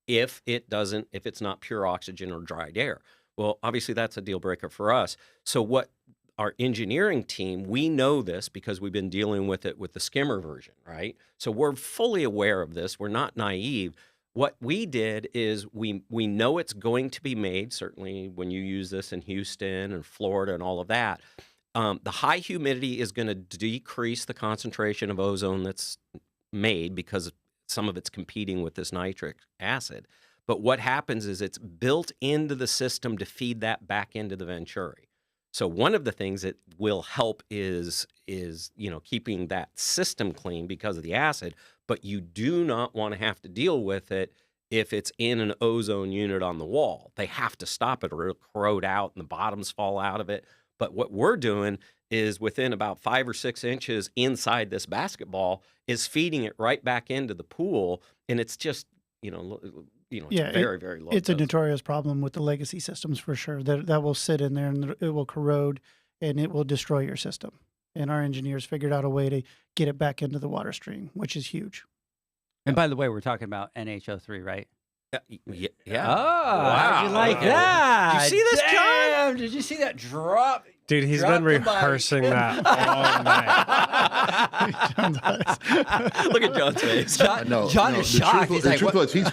if it's not pure oxygen or dried air. Well, obviously that's a deal breaker for us. So what our engineering team, we know this because we've been dealing with it with the skimmer version, right? So we're fully aware of this. We're not naive. What we did is we know it's going to be made, certainly when you use this in Houston and Florida and all of that. The high humidity is going to decrease the concentration of ozone that's made, because some of it's competing with this nitric acid. But what happens is it's built into the system to feed that back into the Venturi. So one of the things that will help is keeping that system clean because of the acid, but you do not want to have to deal with it if it's in an ozone unit on the wall. They have to stop it or it'll corrode out and the bottoms fall out of it. But what we're doing is within about 5 or 6 inches inside this basketball is feeding it right back into the pool, and it's just it's Yeah, very very low. it's a dose. notorious problem with the legacy systems for sure. That will sit in there and it will corrode and it will destroy your system. And our engineers figured out a way to get it back into the water stream, which is huge. And by the way, we're talking about NH03, right? Yeah. Oh, Wow. how'd you like Okay. that? Did you see this, John? Damn, did you see that drop? Dude, he's Drop been the mic. rehearsing that all night. Look at John's face. John is shocked. He's The like, truth what? was, he's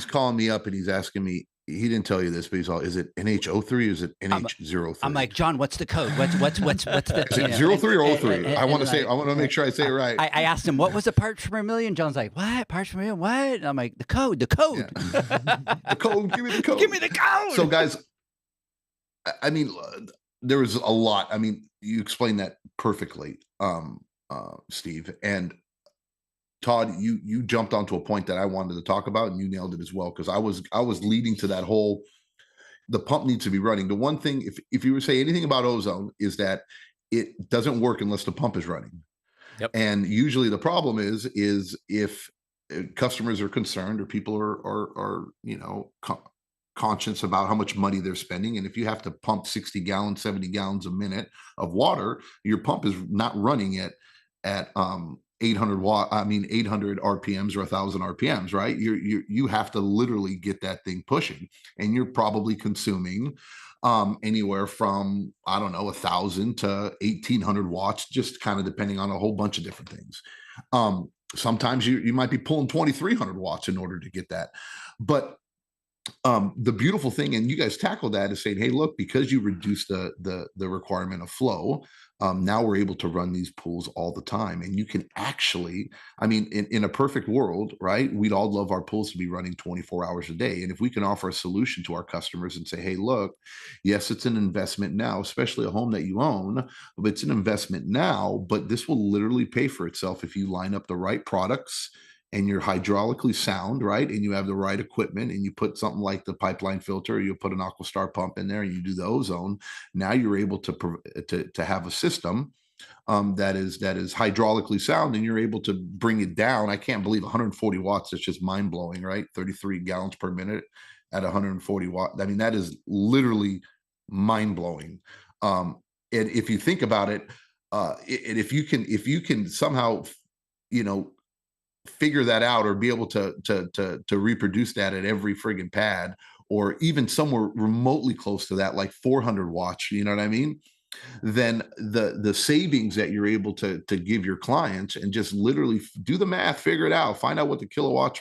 calling me up and he's asking me. He didn't tell you this, but he's all, is it NH03 or is it NH03? I'm like, John, what's the code? What's the Is it 03 or 03? I want to make sure I say it right. I asked him, what was the parts per million? John's like, what? Parts per million? What? And I'm like, the code. Yeah. The code. Give me the code. Give me the code. So, guys, I mean, there was a lot. I mean, you explained that perfectly, Steve. And Todd, you jumped onto a point that I wanted to talk about, and you nailed it as well, because I was leading to that whole, the pump needs to be running. The one thing, if you were to say anything about ozone, is that it doesn't work unless the pump is running. Yep. And usually the problem is if customers are concerned or people are conscious about how much money they're spending, and if you have to pump 60 gallons, 70 gallons a minute of water, your pump is not running at 800 RPMs or 1,000 RPMs, right? You have to literally get that thing pushing, and you're probably consuming anywhere from 1,000 to 1,800 watts, just kind of depending on a whole bunch of different things. Sometimes you might be pulling 2,300 watts in order to get that, but the beautiful thing, and you guys tackled that, is saying, hey, look, because you reduce the requirement of flow, now we're able to run these pools all the time. And you can actually, I mean, in a perfect world, right, we'd all love our pools to be running 24 hours a day. And if we can offer a solution to our customers and say, hey, look, yes, it's an investment now, especially a home that you own, but it's an investment now, but this will literally pay for itself if you line up the right products and you're hydraulically sound, right? And you have the right equipment, and you put something like the pipeline filter, or you put an AquaStar pump in there, and you do the ozone. Now you're able to have a system that is hydraulically sound, and you're able to bring it down. I can't believe 140 watts. That's just mind blowing, right? 33 gallons per minute at 140 watts. I mean, that is literally mind blowing. And if you think about it, and if you can somehow, figure that out, or be able to reproduce that at every friggin' pad, or even somewhere remotely close to that, like 400 watts, you know what I mean? Then the savings that you're able to give your clients, and just literally do the math, figure it out, find out what the kilowatts,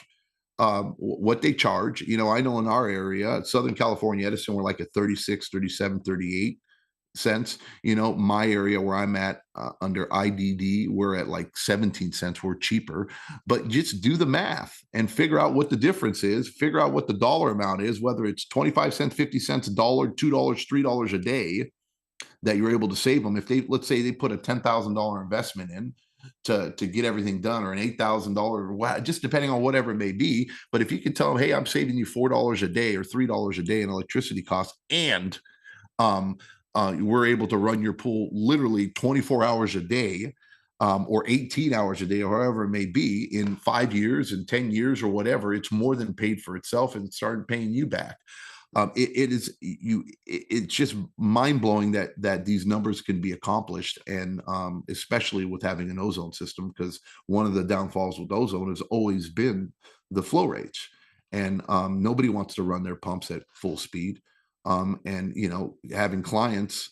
what they charge. I know in our area, Southern California, Edison, we're like at 36, 37, 38 cents. My area where I'm at, under IDD, we're at like 17 cents. We're cheaper, but just do the math and figure out what the difference is, figure out what the dollar amount is, whether it's 25 cents, 50 cents, $1, $2, $3 a day that you're able to save them. If let's say they put a $10,000 investment in to get everything done, or an $8,000, just depending on whatever it may be. But if you can tell them, hey, I'm saving you $4 a day or $3 a day in electricity costs, and we're able to run your pool literally 24 hours a day, or 18 hours a day, or however it may be, in 5 years and 10 years or whatever, it's more than paid for itself and started paying you back. It's just mind blowing that these numbers can be accomplished, and especially with having an ozone system, because one of the downfalls with ozone has always been the flow rates, and nobody wants to run their pumps at full speed. And having clients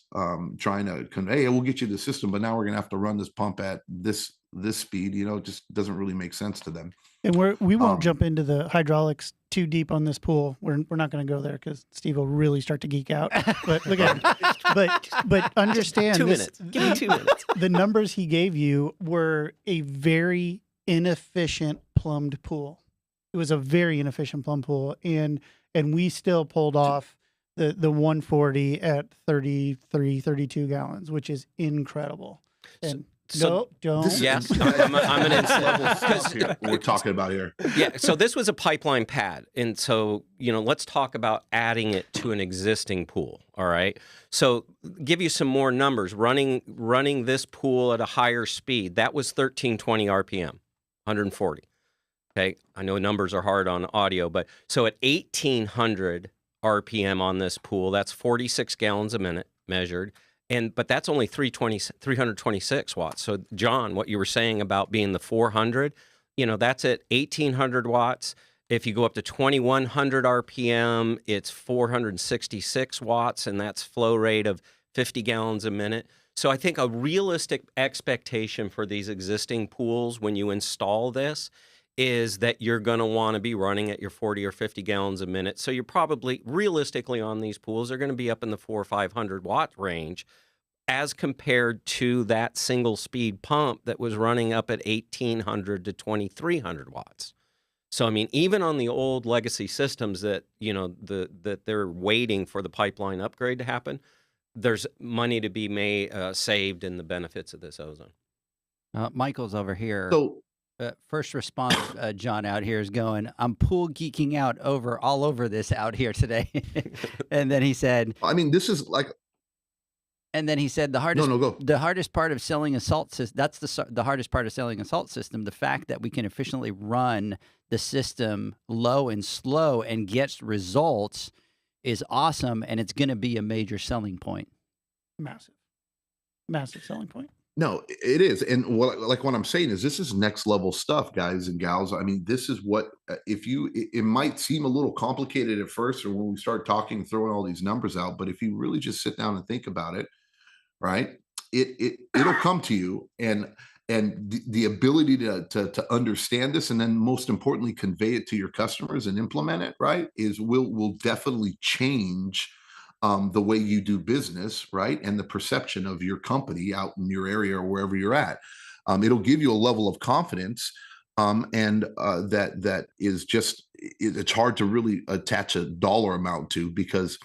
trying to convey, hey, we'll get you the system, but now we're gonna have to run this pump at this speed, it just doesn't really make sense to them. And we won't jump into the hydraulics too deep on this pool. We're not going to go there, because Steve will really start to geek out. But look at but understand 2 minutes. Give me 2 minutes. The numbers he gave you were a very inefficient plumbed pool. It was a very inefficient plumbed pool, and we still pulled off the 140 at 33, 32 gallons, which is incredible. And No, don't. This is Yes, I'm going next to level stuff here we're talking about here. Yeah, so this was a pipeline pad. And so, let's talk about adding it to an existing pool, all right? So give you some more numbers. Running this pool at a higher speed, that was 1320 RPM, 140. Okay, I know numbers are hard on audio, but so at 1800 RPM on this pool, that's 46 gallons a minute measured. But that's only 326 watts. So, John, what you were saying about being the 400, that's at 1800 watts. If you go up to 2100 RPM, it's 466 watts, and that's flow rate of 50 gallons a minute. So I think a realistic expectation for these existing pools when you install this is that you're going to want to be running at your 40 or 50 gallons a minute. So you're probably, realistically on these pools, they're going to be up in the 400 or 500 watt range as compared to that single speed pump that was running up at 1800 to 2300 watts. So, I mean, even on the old legacy systems that, that they're waiting for the pipeline upgrade to happen, there's money to be saved in the benefits of this ozone. Michael's over here. So First response, John out here is going, I'm pool geeking out all over this out here today. And then he said, I mean, this is like, and then he said the hardest, go. The hardest part of selling a salt system, that's the hardest part of selling a salt system. The fact that we can efficiently run the system low and slow and get results is awesome. And it's going to be a major selling point. Massive selling point. No, it is. And what I'm saying is this is next level stuff, guys and gals. I mean, this is what, it might seem a little complicated at first, or when we start talking, throwing all these numbers out, but if you really just sit down and think about it, right, it'll come to you, and the ability to understand this, and then most importantly, convey it to your customers and implement it, right, will definitely change the way you do business, right? And the perception of your company out in your area or wherever you're at. It'll give you a level of confidence, and that is just, it's hard to really attach a dollar amount to, because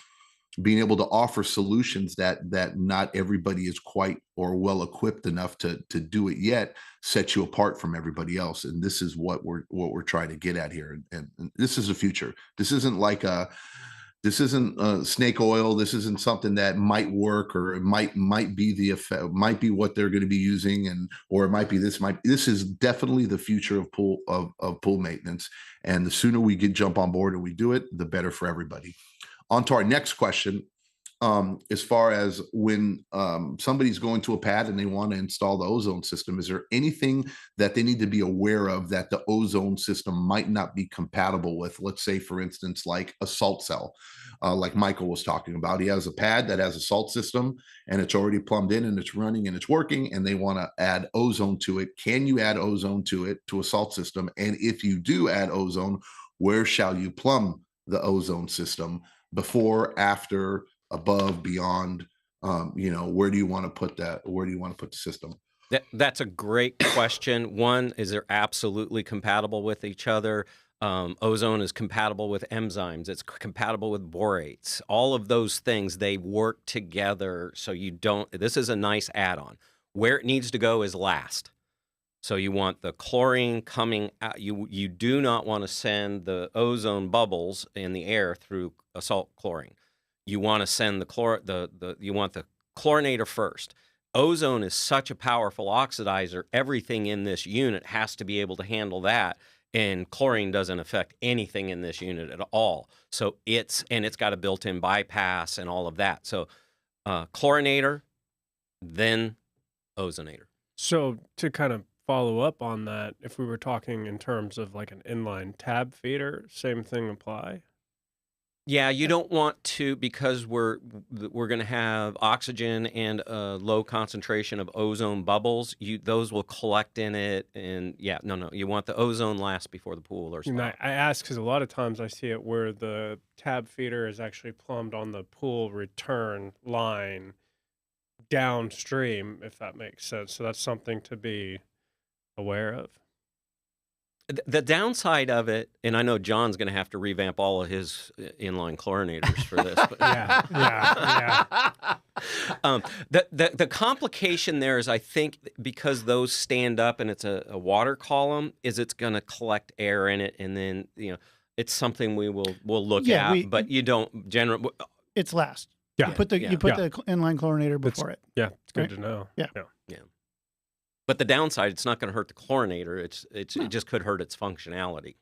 being able to offer solutions that not everybody is quite or well equipped enough to do it yet sets you apart from everybody else. And this is what we're trying to get at here. And this is the future. This isn't like this isn't snake oil. This isn't something that might work, or it might be the effect, might be what they're going to be using, or it might be this. This is definitely the future of pool maintenance. And the sooner we jump on board and we do it, the better for everybody. On to our next question. As far as when somebody's going to a pad and they want to install the ozone system, is there anything that they need to be aware of that the ozone system might not be compatible with? Let's say, for instance, like a salt cell, like Michael was talking about. He has a pad that has a salt system and it's already plumbed in and it's running and it's working, and they want to add ozone to it. Can you add ozone to it, to a salt system? And if you do add ozone, where shall you plumb the ozone system? Before, after, above, beyond, where do you want to put that? Where do you want to put the system? That's a great question. One, is they're absolutely compatible with each other. Ozone is compatible with enzymes. It's compatible with borates. All of those things, they work together. So this is a nice add-on. Where it needs to go is last. So you want the chlorine coming out. You do not want to send the ozone bubbles in the air through a salt chlorine. You want to send you want the chlorinator first. Ozone is such a powerful oxidizer. Everything in this unit has to be able to handle that, and chlorine doesn't affect anything in this unit at all. So it's got a built-in bypass and all of that. So chlorinator, then ozonator. So to kind of follow up on that, if we were talking in terms of like an inline tab feeder, same thing apply? Yeah, you don't want to, because we're going to have oxygen and a low concentration of ozone bubbles. Those will collect in it, and you want the ozone last before the pool or something. I ask because a lot of times I see it where the tab feeder is actually plumbed on the pool return line downstream, if that makes sense. So that's something to be aware of. The downside of it, and I know John's going to have to revamp all of his inline chlorinators for this. But Yeah. the complication there is, I think, because those stand up and it's a water column, is it's going to collect air in it, and then it's something we'll look at. But you don't generally. It's last. Yeah. You put the inline chlorinator before it. Yeah, it's good Right? to know. Yeah. But the downside, it's not going to hurt the chlorinator. It just could hurt its functionality.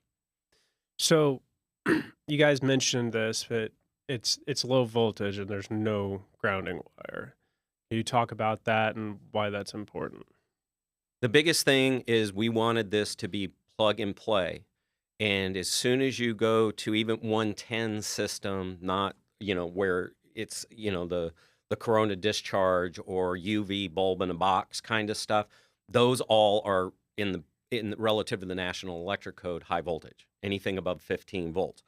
So, you guys mentioned this, but it's low voltage and there's no grounding wire. Can you talk about that and why that's important? The biggest thing is we wanted this to be plug and play. And as soon as you go to even 110 system, not, where it's, the corona discharge or UV bulb in a box kind of stuff, those all are in relative to the National Electric Code, high voltage, anything above 15 volts.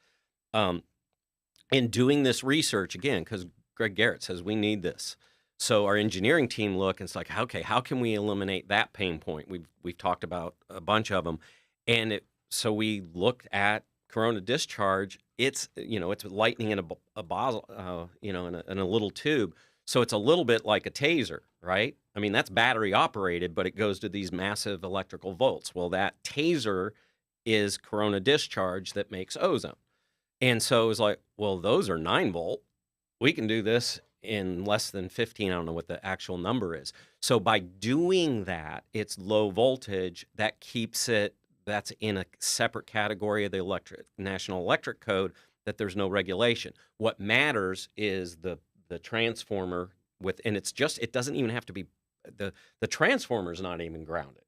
In doing this research, again, because Greg Garrett says we need this. So our engineering team look and it's like, okay, how can we eliminate that pain point? We've talked about a bunch of them. And so we looked at corona discharge. It's lightning in a bottle, in a little tube. So it's a little bit like a taser, right? I mean, that's battery operated, but it goes to these massive electrical volts. Well, that taser is corona discharge that makes ozone. And so it was like, well, those are 9 volt. We can do this in less than 15. I don't know what the actual number is. So by doing that, it's low voltage. That keeps it, that's in a separate category of the National Electric Code, that there's no regulation. What matters is the transformer and it doesn't even have to be, the transformer is not even grounded.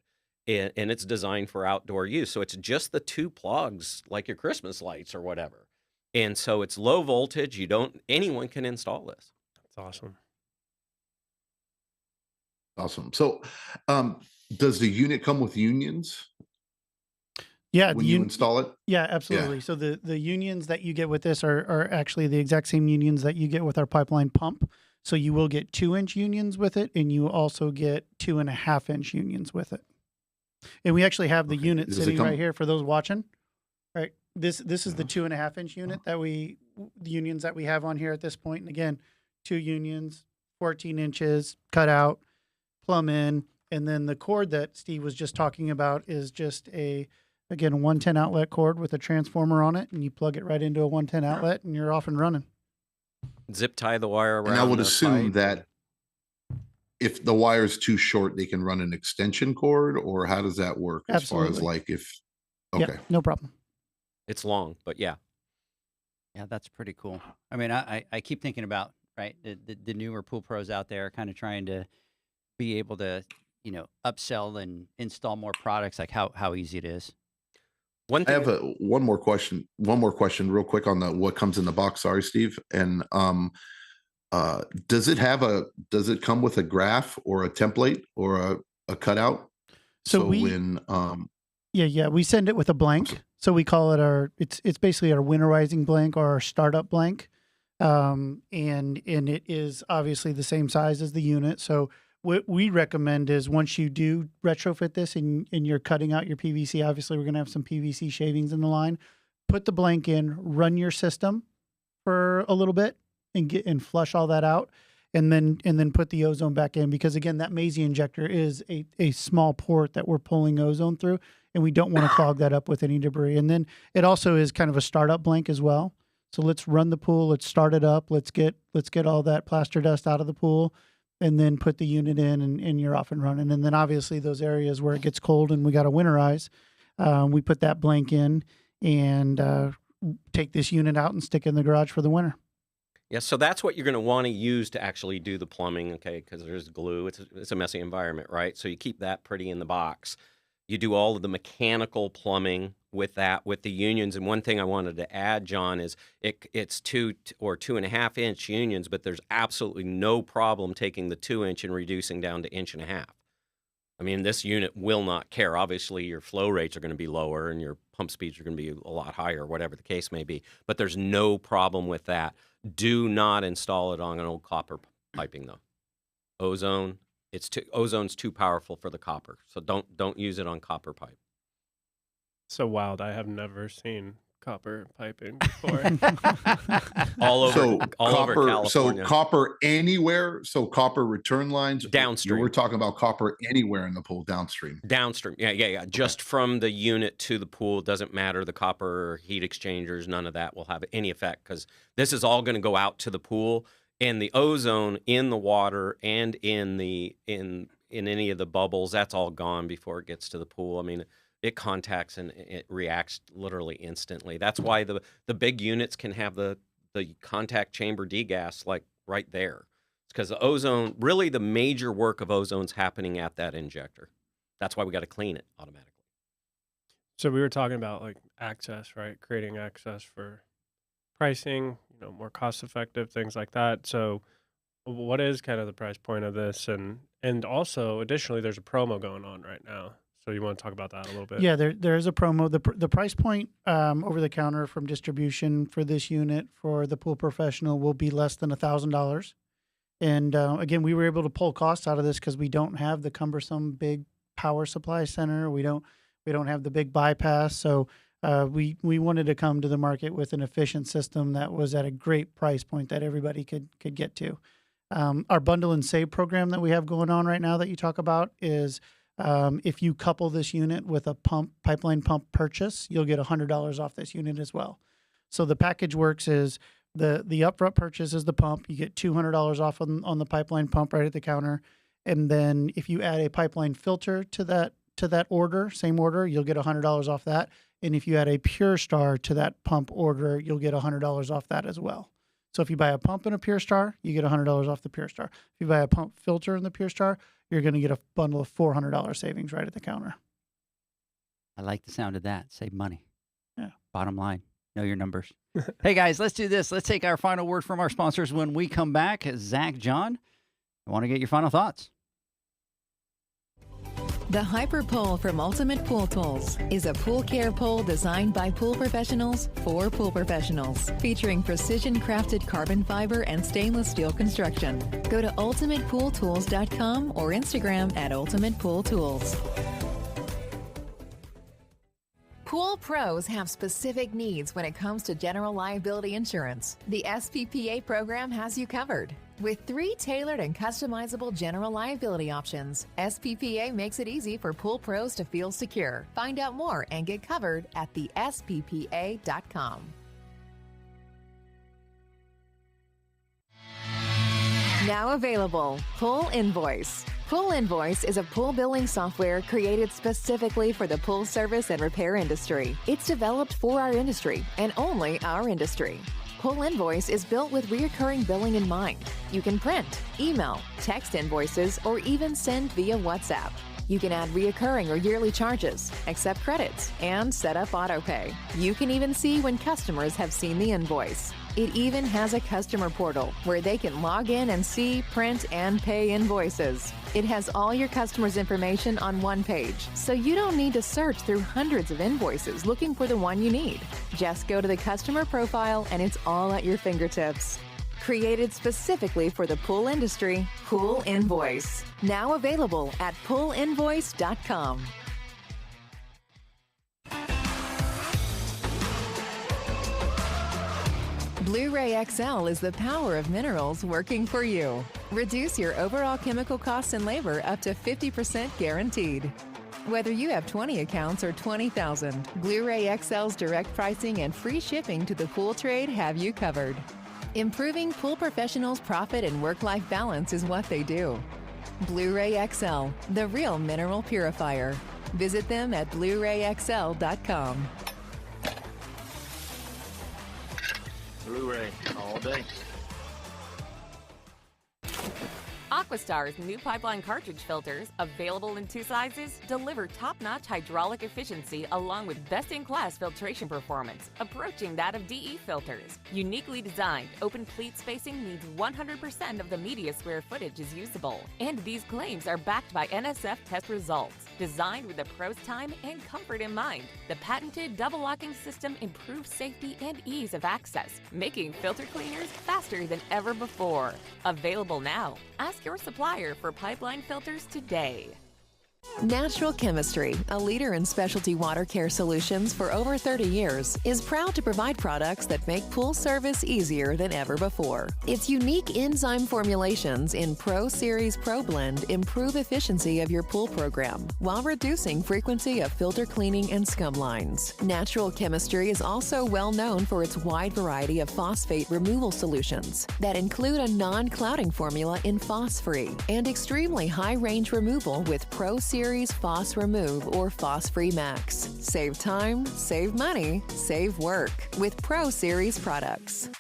And it's designed for outdoor use. So it's just the 2 plugs, like your Christmas lights or whatever. And so it's low voltage. Anyone can install this. That's awesome. Awesome. So, does the unit come with unions? Yeah, when you install it? Yeah, absolutely. Yeah. So the unions that you get with this are actually the exact same unions that you get with our pipeline pump. So you will get 2-inch unions with it, and you also get 2.5-inch unions with it. And we actually have the unit sitting right here for those watching. Right. This is the 2.5-inch unit the unions that we have on here at this point. And again, 2 unions, 14 inches, cut out, plumb in, and then the cord that Steve was just talking about is just a 110 outlet cord with a transformer on it, and you plug it right into a 110 outlet, and you're off and running. Zip tie the wire around. And I would the assume pipe. that if the wire's too short, they can run an extension cord, or how does that work? As far as Absolutely. like okay. Yep, no problem. It's long, but yeah. Yeah, that's pretty cool. I mean, I keep thinking about, right, the newer pool pros out there kind of trying to be able to, upsell and install more products, like how easy it is. One I thing have one more question real quick on what comes in the box. Sorry, Steve. And does it come with a graph or a template or a cutout? So we send it with a blank. So we call it it's basically our winterizing blank or our startup blank. And it is obviously the same size as the unit. So what we recommend is once you do retrofit this and you're cutting out your PVC, obviously we're going to have some PVC shavings in the line, put the blank in, run your system for a little bit and flush all that out. And then put the ozone back in, because again, that Maisie injector is a small port that we're pulling ozone through, and we don't want to clog that up with any debris. And then it also is kind of a startup blank as well. So let's run the pool, let's start it up, let's get all that plaster dust out of the pool, and then put the unit in, and you're off and running. And then obviously those areas where it gets cold and we got to winterize, we put that blank in and take this unit out and stick it in the garage for the winter. Yeah, so that's what you're going to want to use to actually do the plumbing, okay, because there's glue. It's a messy environment, right? So you keep that pretty in the box. You do all of the mechanical plumbing with that, with the unions. And one thing I wanted to add, John, is it's 2 or 2.5-inch unions, but there's absolutely no problem taking the 2-inch and reducing down to 1.5 inches. I mean, this unit will not care. Obviously, your flow rates are going to be lower and your pump speeds are going to be a lot higher, whatever the case may be. But there's no problem with that. Do not install it on an old copper piping, though. Ozone's too powerful for the copper, so don't use it on copper pipe. So wild. I have never seen copper piping before. all over California. So copper anywhere. So copper return lines downstream. We're talking about copper anywhere in the pool downstream. Downstream. Yeah. Okay. Just from the unit to the pool. Doesn't matter. The copper or heat exchangers, none of that will have any effect because this is all going to go out to the pool, and the ozone in the water and in any of the bubbles, that's all gone before it gets to the pool. I mean, it contacts and it reacts literally instantly. That's why the big units can have the contact chamber degas like right there. It's because the ozone, really the major work of ozone's happening at that injector. That's why we got to clean it automatically. So we were talking about like access, right? Creating access for pricing, more cost effective, things like that. So what is kind of the price point of this? And also additionally, there's a promo going on right now. So you want to talk about that a little bit? Yeah, there is a promo. The price point over the counter from distribution for this unit for the pool professional will be less than $1,000. And again, we were able to pull costs out of this because we don't have the cumbersome big power supply center. We don't have the big bypass. So we wanted to come to the market with an efficient system that was at a great price point that everybody could get to. Our bundle and save program that we have going on right now that you talk about is if you couple this unit with a pipeline pump purchase, you'll get $100 off this unit as well. So the package works is the upfront purchase is the pump. You get $200 off on the pipeline pump right at the counter. And then if you add a pipeline filter to that order, same order, you'll get $100 off that. And if you add a PureStar to that pump order, you'll get $100 off that as well. So if you buy a pump and a PureStar, you get $100 off the PureStar. If you buy a pump filter in the PureStar, you're going to get a bundle of $400 savings right at the counter. I like the sound of that. Save money. Yeah. Bottom line, know your numbers. Hey, guys, let's do this. Let's take our final word from our sponsors when we come back. Zach, John, I want to get your final thoughts. The Hyper Pole from Ultimate Pool Tools is a pool care pole designed by pool professionals for pool professionals, featuring precision-crafted carbon fiber and stainless steel construction. Go to ultimatepooltools.com or Instagram at Ultimate Pool Tools. Pool pros have specific needs when it comes to general liability insurance. The SPPA program has you covered. With 3 tailored and customizable general liability options, SPPA makes it easy for pool pros to feel secure. Find out more and get covered at thesppa.com. Now available, Pool Invoice. Pool Invoice is a pool billing software created specifically for the pool service and repair industry. It's developed for our industry and only our industry. Pool Invoice is built with recurring billing in mind. You can print, email, text invoices, or even send via WhatsApp. You can add reoccurring or yearly charges, accept credits, and set up autopay. You can even see when customers have seen the invoice. It even has a customer portal where they can log in and see, print, and pay invoices. It has all your customers' information on one page, so you don't need to search through hundreds of invoices looking for the one you need. Just go to the customer profile and it's all at your fingertips. Created specifically for the pool industry, Pool Invoice. Now available at poolinvoice.com. Blu-ray XL is the power of minerals working for you. Reduce your overall chemical costs and labor up to 50% guaranteed. Whether you have 20 accounts or 20,000, Blu-ray XL's direct pricing and free shipping to the pool trade have you covered. Improving pool professionals' profit and work-life balance is what they do. Blu-ray XL, the real mineral purifier. Visit them at BluRayXL.com. Blu-ray all day. AquaStar's new pipeline cartridge filters, available in 2 sizes, deliver top-notch hydraulic efficiency along with best-in-class filtration performance, approaching that of DE filters. Uniquely designed, open pleat spacing means 100% of the media square footage is usable. And these claims are backed by NSF test results. Designed with the pro's time and comfort in mind, the patented double-locking system improves safety and ease of access, making filter cleaners faster than ever before. Available now. Ask your supplier for pipeline filters today. Natural Chemistry, a leader in specialty water care solutions for over 30 years, is proud to provide products that make pool service easier than ever before. Its unique enzyme formulations in Pro Series Pro Blend improve efficiency of your pool program while reducing frequency of filter cleaning and scum lines. Natural Chemistry is also well known for its wide variety of phosphate removal solutions that include a non-clouding formula in Phos-Free and extremely high-range removal with Pro Series Phos Remove or Phos-Free Max. Save time, save money, save work with Pro Series products.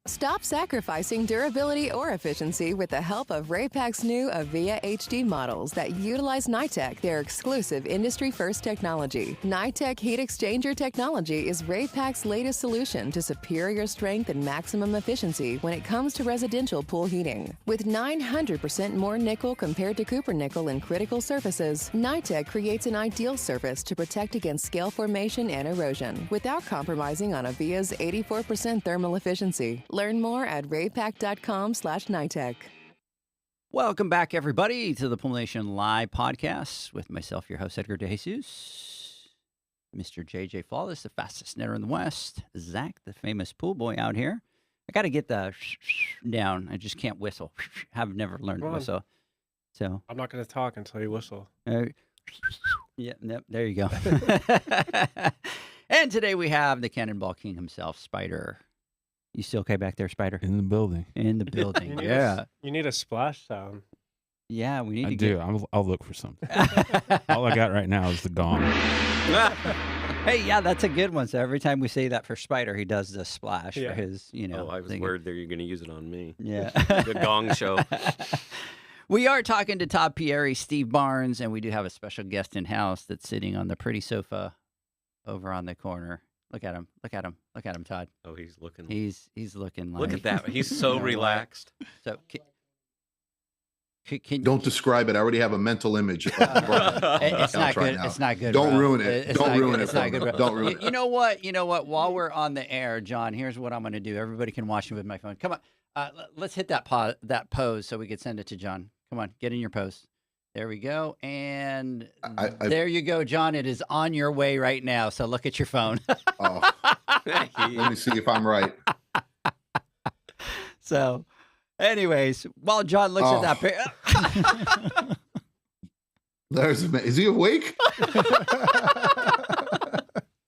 Stop sacrificing durability or efficiency with the help of Raypak's new Avia HD models that utilize NITEC, their exclusive industry-first technology. NITEC heat exchanger technology is Raypak's latest solution to superior strength and maximum efficiency when it comes to residential pool heating. With 900% more nickel compared to copper nickel in critical surfaces, NITEC creates an ideal surface to protect against scale formation and erosion without compromising on Avia's 84% thermal efficiency. Learn more at raypak.com/NITEC. Welcome back, everybody, to the Pool Nation Live podcast with myself, your host, Edgar DeJesus, Mr. JJ Flawless, the fastest netter in the West, Zach, the famous pool boy out here. I got to get the down. I just can't whistle. I've never learned to whistle. So I'm not going to talk until you whistle. Yeah, there you go. And today we have the Cannonball King himself, Spider. You still okay back there, Spider? In the building. In the building, You need a splash sound. Yeah, we need I to do. get... I'll look for something. All I got right now is the gong. Hey, yeah, that's a good one. So every time we say that for Spider, he does the splash for his, Oh, I was worried that you're going to use it on me. Yeah. The gong show. We are talking to Todd Pieri, Steve Barnes, and we do have a special guest in-house that's sitting on the pretty sofa over on the corner. Look at him. Look at him. Look at him, Todd. Oh, he's looking. He's looking like... Look at that. He's so relaxed. So, Don't describe it. I already have a mental image. It's not good. It's not good. Don't bro. ruin it. Don't ruin it. It's not good. Bro. Don't ruin it. You know what? You know what? While we're on the air, John, here's what I'm going to do. Everybody can watch me with my phone. Come on. Let's hit that pose so we can send it to John. Come on. Get in your pose. There we go. And there you go, John. It is on your way right now. So look at your phone. Oh, let me see if I'm right. So, anyways, while John looks at that picture. Is he awake?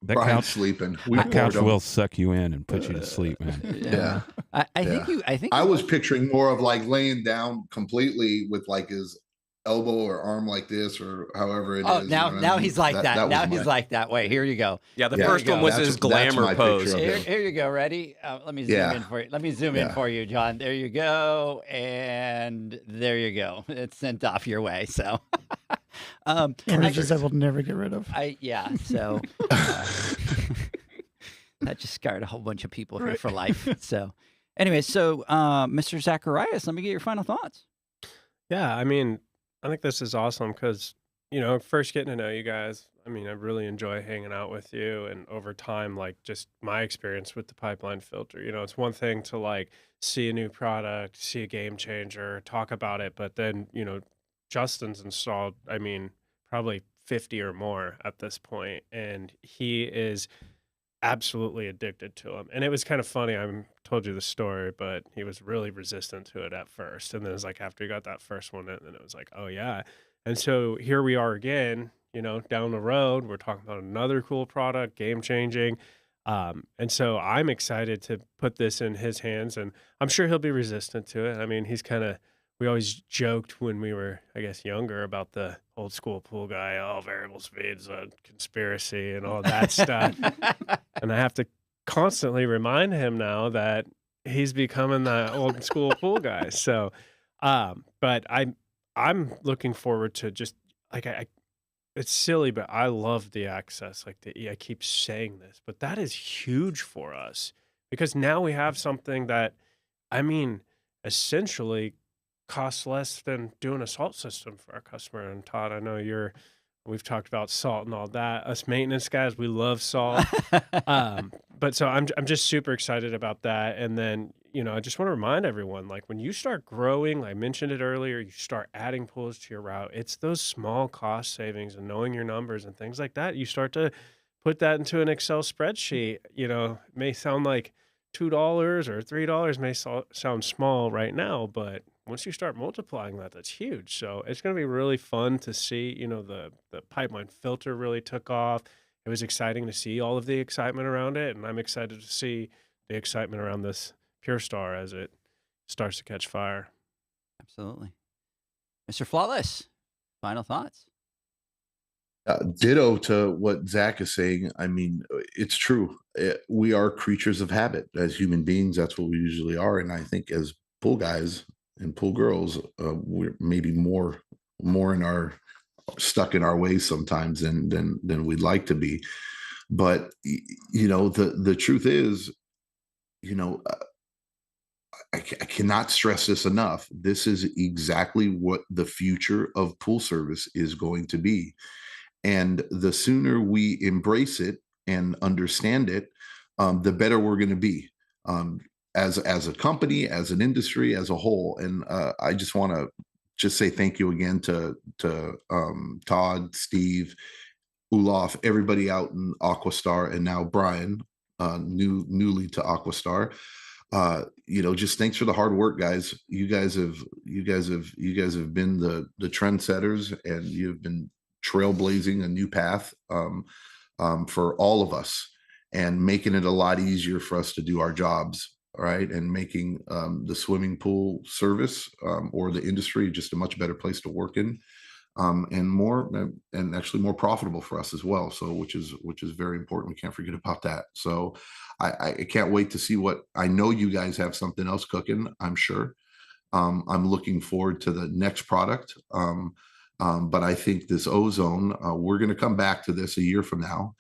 Brian's sleeping. That couch will suck you in and put you to sleep, man. Yeah. I think I was picturing more of like laying down completely with like his elbow or arm like this or however it is. Oh, now he's like that. Now he's my... like that. Wait, here you go. Yeah, the first one was his glamour pose. Here you go. Ready? Let me zoom in for you. Let me zoom in for you, John. There you go. And there you go. It's sent off your way. So images I will never get rid of. So that just scarred a whole bunch of people here for life. So anyway, Mr. Zacharias, let me get your final thoughts. Yeah, I mean, I think this is awesome because, first getting to know you guys, I mean, I really enjoy hanging out with you. And over time, like just my experience with the pipeline filter, it's one thing to like see a new product, see a game changer, talk about it. But then, Justin's installed, I mean, probably 50 or more at this point, and he is absolutely addicted to them. And it was kind of funny. I told you the story, but he was really resistant to it at first. And then it's like after he got that first one, and then it was like, oh yeah. And so here we are again, down the road, we're talking about another cool product, game changing. And so I'm excited to put this in his hands, and I'm sure he'll be resistant to it. I mean, we always joked when we were, I guess, younger about the old school pool guy, variable speed's a conspiracy and all that stuff. And I have to constantly remind him now that he's becoming the old school pool guy. So, but I'm looking forward to just like, it's silly, but I love the access. Like I keep saying this, but that is huge for us because now we have something that, I mean, essentially costs less than doing a salt system for our customer. And Todd, I know we've talked about salt and all that. Us maintenance guys, we love salt. But so I'm just super excited about that. And then, I just want to remind everyone, like when you start growing, I mentioned it earlier, you start adding pools to your route. It's those small cost savings and knowing your numbers and things like that. You start to put that into an Excel spreadsheet. It may sound like $2 or $3 may sound small right now, but once you start multiplying that, that's huge. So it's going to be really fun to see, the pipeline filter really took off. It was exciting to see all of the excitement around it, and I'm excited to see the excitement around this PureStar as it starts to catch fire. Absolutely. Mr. Flawless, final thoughts. Ditto to what Zach is saying. I mean, it's true. We are creatures of habit as human beings. That's what we usually are. And I think as pool guys and pool girls, we're maybe more in our stuck in our ways sometimes than we'd like to be. But the truth is, I cannot stress this enough. This is exactly what the future of pool service is going to be. And the sooner we embrace it and understand it, the better we're going to be as a company, as an industry, as a whole. And I just want to just say thank you again to Todd, Steve, Olaf, everybody out in AquaStar, and now Brian, newly to AquaStar. Just thanks for the hard work, guys. You guys have been the trendsetters, and you've been trailblazing a new path for all of us, and making it a lot easier for us to do our jobs, right? And making the swimming pool service or the industry just a much better place to work in, and actually more profitable for us as well. So which is very important. We can't forget about that. So I can't wait to see what, I know you guys have something else cooking, I'm sure. I'm looking forward to the next product. But I think this ozone, we're going to come back to this a year from now.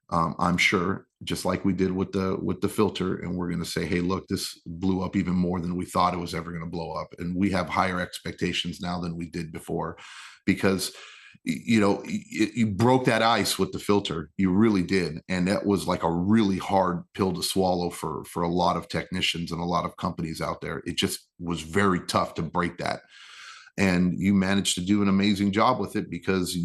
I'm sure, just like we did with the filter, and we're going to say, hey, look, this blew up even more than we thought it was ever going to blow up. And we have higher expectations now than we did before, because you broke that ice with the filter. You really did. And that was like a really hard pill to swallow for a lot of technicians and a lot of companies out there. It just was very tough to break that. And you managed to do an amazing job with it, because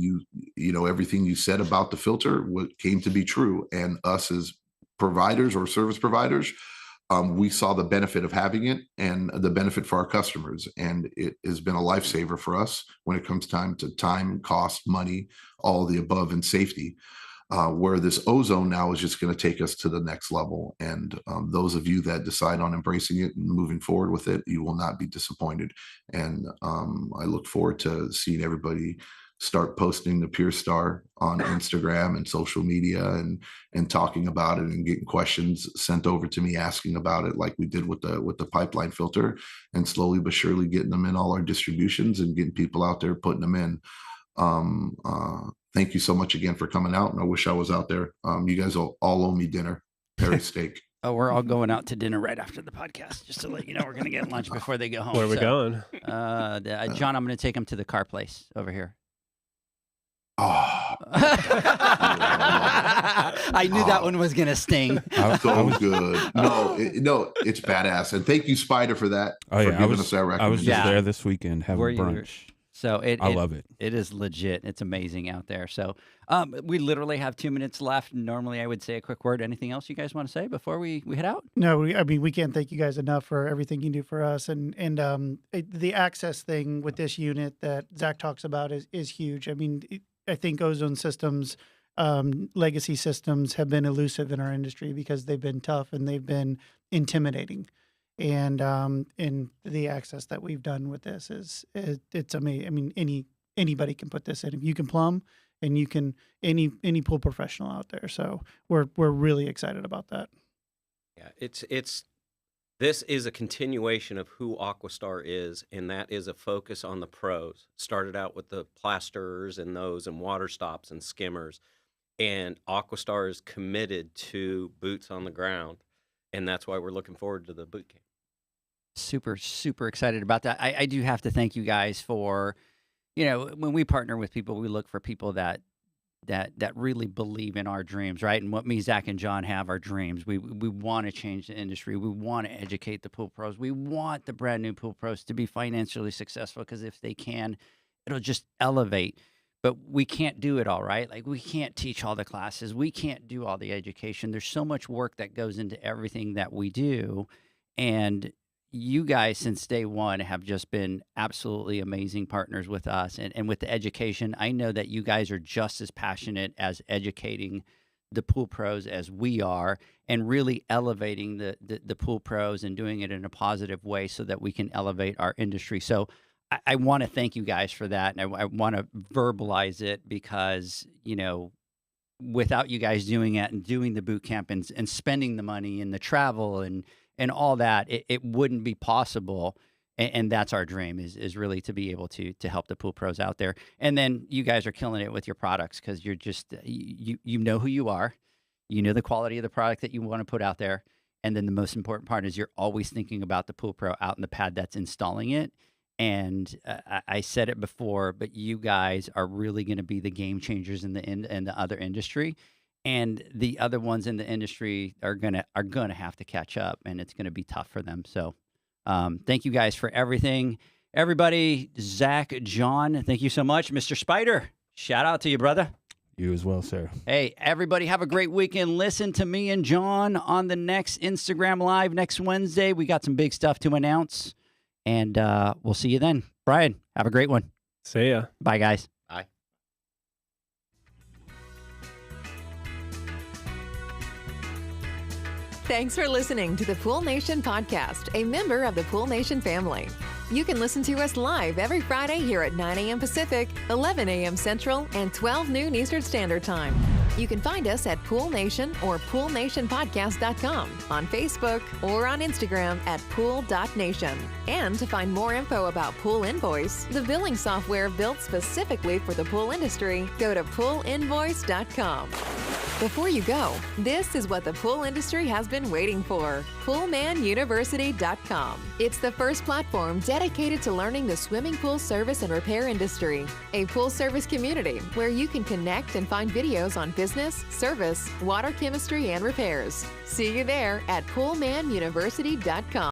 everything you said about the filter came to be true. And us as providers or service providers, we saw the benefit of having it and the benefit for our customers. And it has been a lifesaver for us when it comes time, cost, money, all of the above, and safety. Where this ozone now is just going to take us to the next level. And those of you that decide on embracing it and moving forward with it, you will not be disappointed. And I look forward to seeing everybody start posting the PureStar on Instagram and social media, and talking about it, and getting questions sent over to me asking about it, like we did with the pipeline filter, and slowly but surely getting them in all our distributions and getting people out there putting them in. Thank you so much again for coming out, and I wish I was out there. You guys all owe me dinner, Pieri steak. Oh, we're all going out to dinner right after the podcast, just to let you know. We're going to get lunch before they go home. Where are we going? John, I'm going to take them to the car place over here. Oh, I knew that one was going to sting. So good. No, it's badass. And thank you, Spider, for that. Oh, yeah. For giving us that recommendation. I was just there this weekend having brunch. So I love it. It is legit. It's amazing out there. So we literally have 2 minutes left. Normally, I would say a quick word. Anything else you guys want to say before we head out? No, we can't thank you guys enough for everything you do for us. And the access thing with this unit that Zach talks about is huge. I mean, I think ozone systems, legacy systems, have been elusive in our industry because they've been tough and they've been intimidating. And the access that we've done with this it's amazing. I mean, anybody can put this in. If you can plumb, and you can any pool professional out there. So we're really excited about that. Yeah, this is a continuation of who AquaStar is, and that is a focus on the pros. Started out with the plasters and those, and water stops and skimmers, and AquaStar is committed to boots on the ground, and that's why we're looking forward to the boot camp. Super, super excited about that. I do have to thank you guys for, when we partner with people, we look for people that that really believe in our dreams, right? And what me, Zach, and John have are dreams. We want to change the industry. We want to educate the pool pros. We want the brand new pool pros to be financially successful, because if they can, it'll just elevate. But we can't do it all, right? Like, we can't teach all the classes. We can't do all the education. There's so much work that goes into everything that we do. And you guys, since day one, have just been absolutely amazing partners with us. And with the education, I know that you guys are just as passionate as educating the pool pros as we are, and really elevating the pool pros and doing it in a positive way so that we can elevate our industry. So I want to thank you guys for that. And I want to verbalize it, because, without you guys doing it and doing the boot camp and spending the money and the travel and all that, it wouldn't be possible. And that's our dream, is really to be able to help the pool pros out there. And then you guys are killing it with your products, because you're just, you know who you are, you know the quality of the product that you want to put out there. And then the most important part is you're always thinking about the pool pro out in the pad that's installing it. And I said it before, but you guys are really going to be the game changers in the other industry. And the other ones in the industry are gonna have to catch up, and it's gonna be tough for them. So, thank you guys for everything, everybody. Zach, John, thank you so much, Mr. Spider. Shout out to you, brother. You as well, sir. Hey, everybody, have a great weekend. Listen to me and John on the next Instagram Live next Wednesday. We got some big stuff to announce, and we'll see you then. Brian, have a great one. See ya. Bye, guys. Bye. Thanks for listening to the Pool Nation podcast, a member of the Pool Nation family. You can listen to us live every Friday here at 9 a.m. Pacific, 11 a.m. Central, and 12 noon Eastern Standard Time. You can find us at Pool Nation or PoolNationPodcast.com, on Facebook, or on Instagram at Pool.Nation. And to find more info about Pool Invoice, the billing software built specifically for the pool industry, go to PoolInvoice.com. Before you go, this is what the pool industry has been waiting for. PoolmanUniversity.com. It's the first platform dedicated to learning the swimming pool service and repair industry. A pool service community where you can connect and find videos on business, service, water chemistry, and repairs. See you there at PoolmanUniversity.com.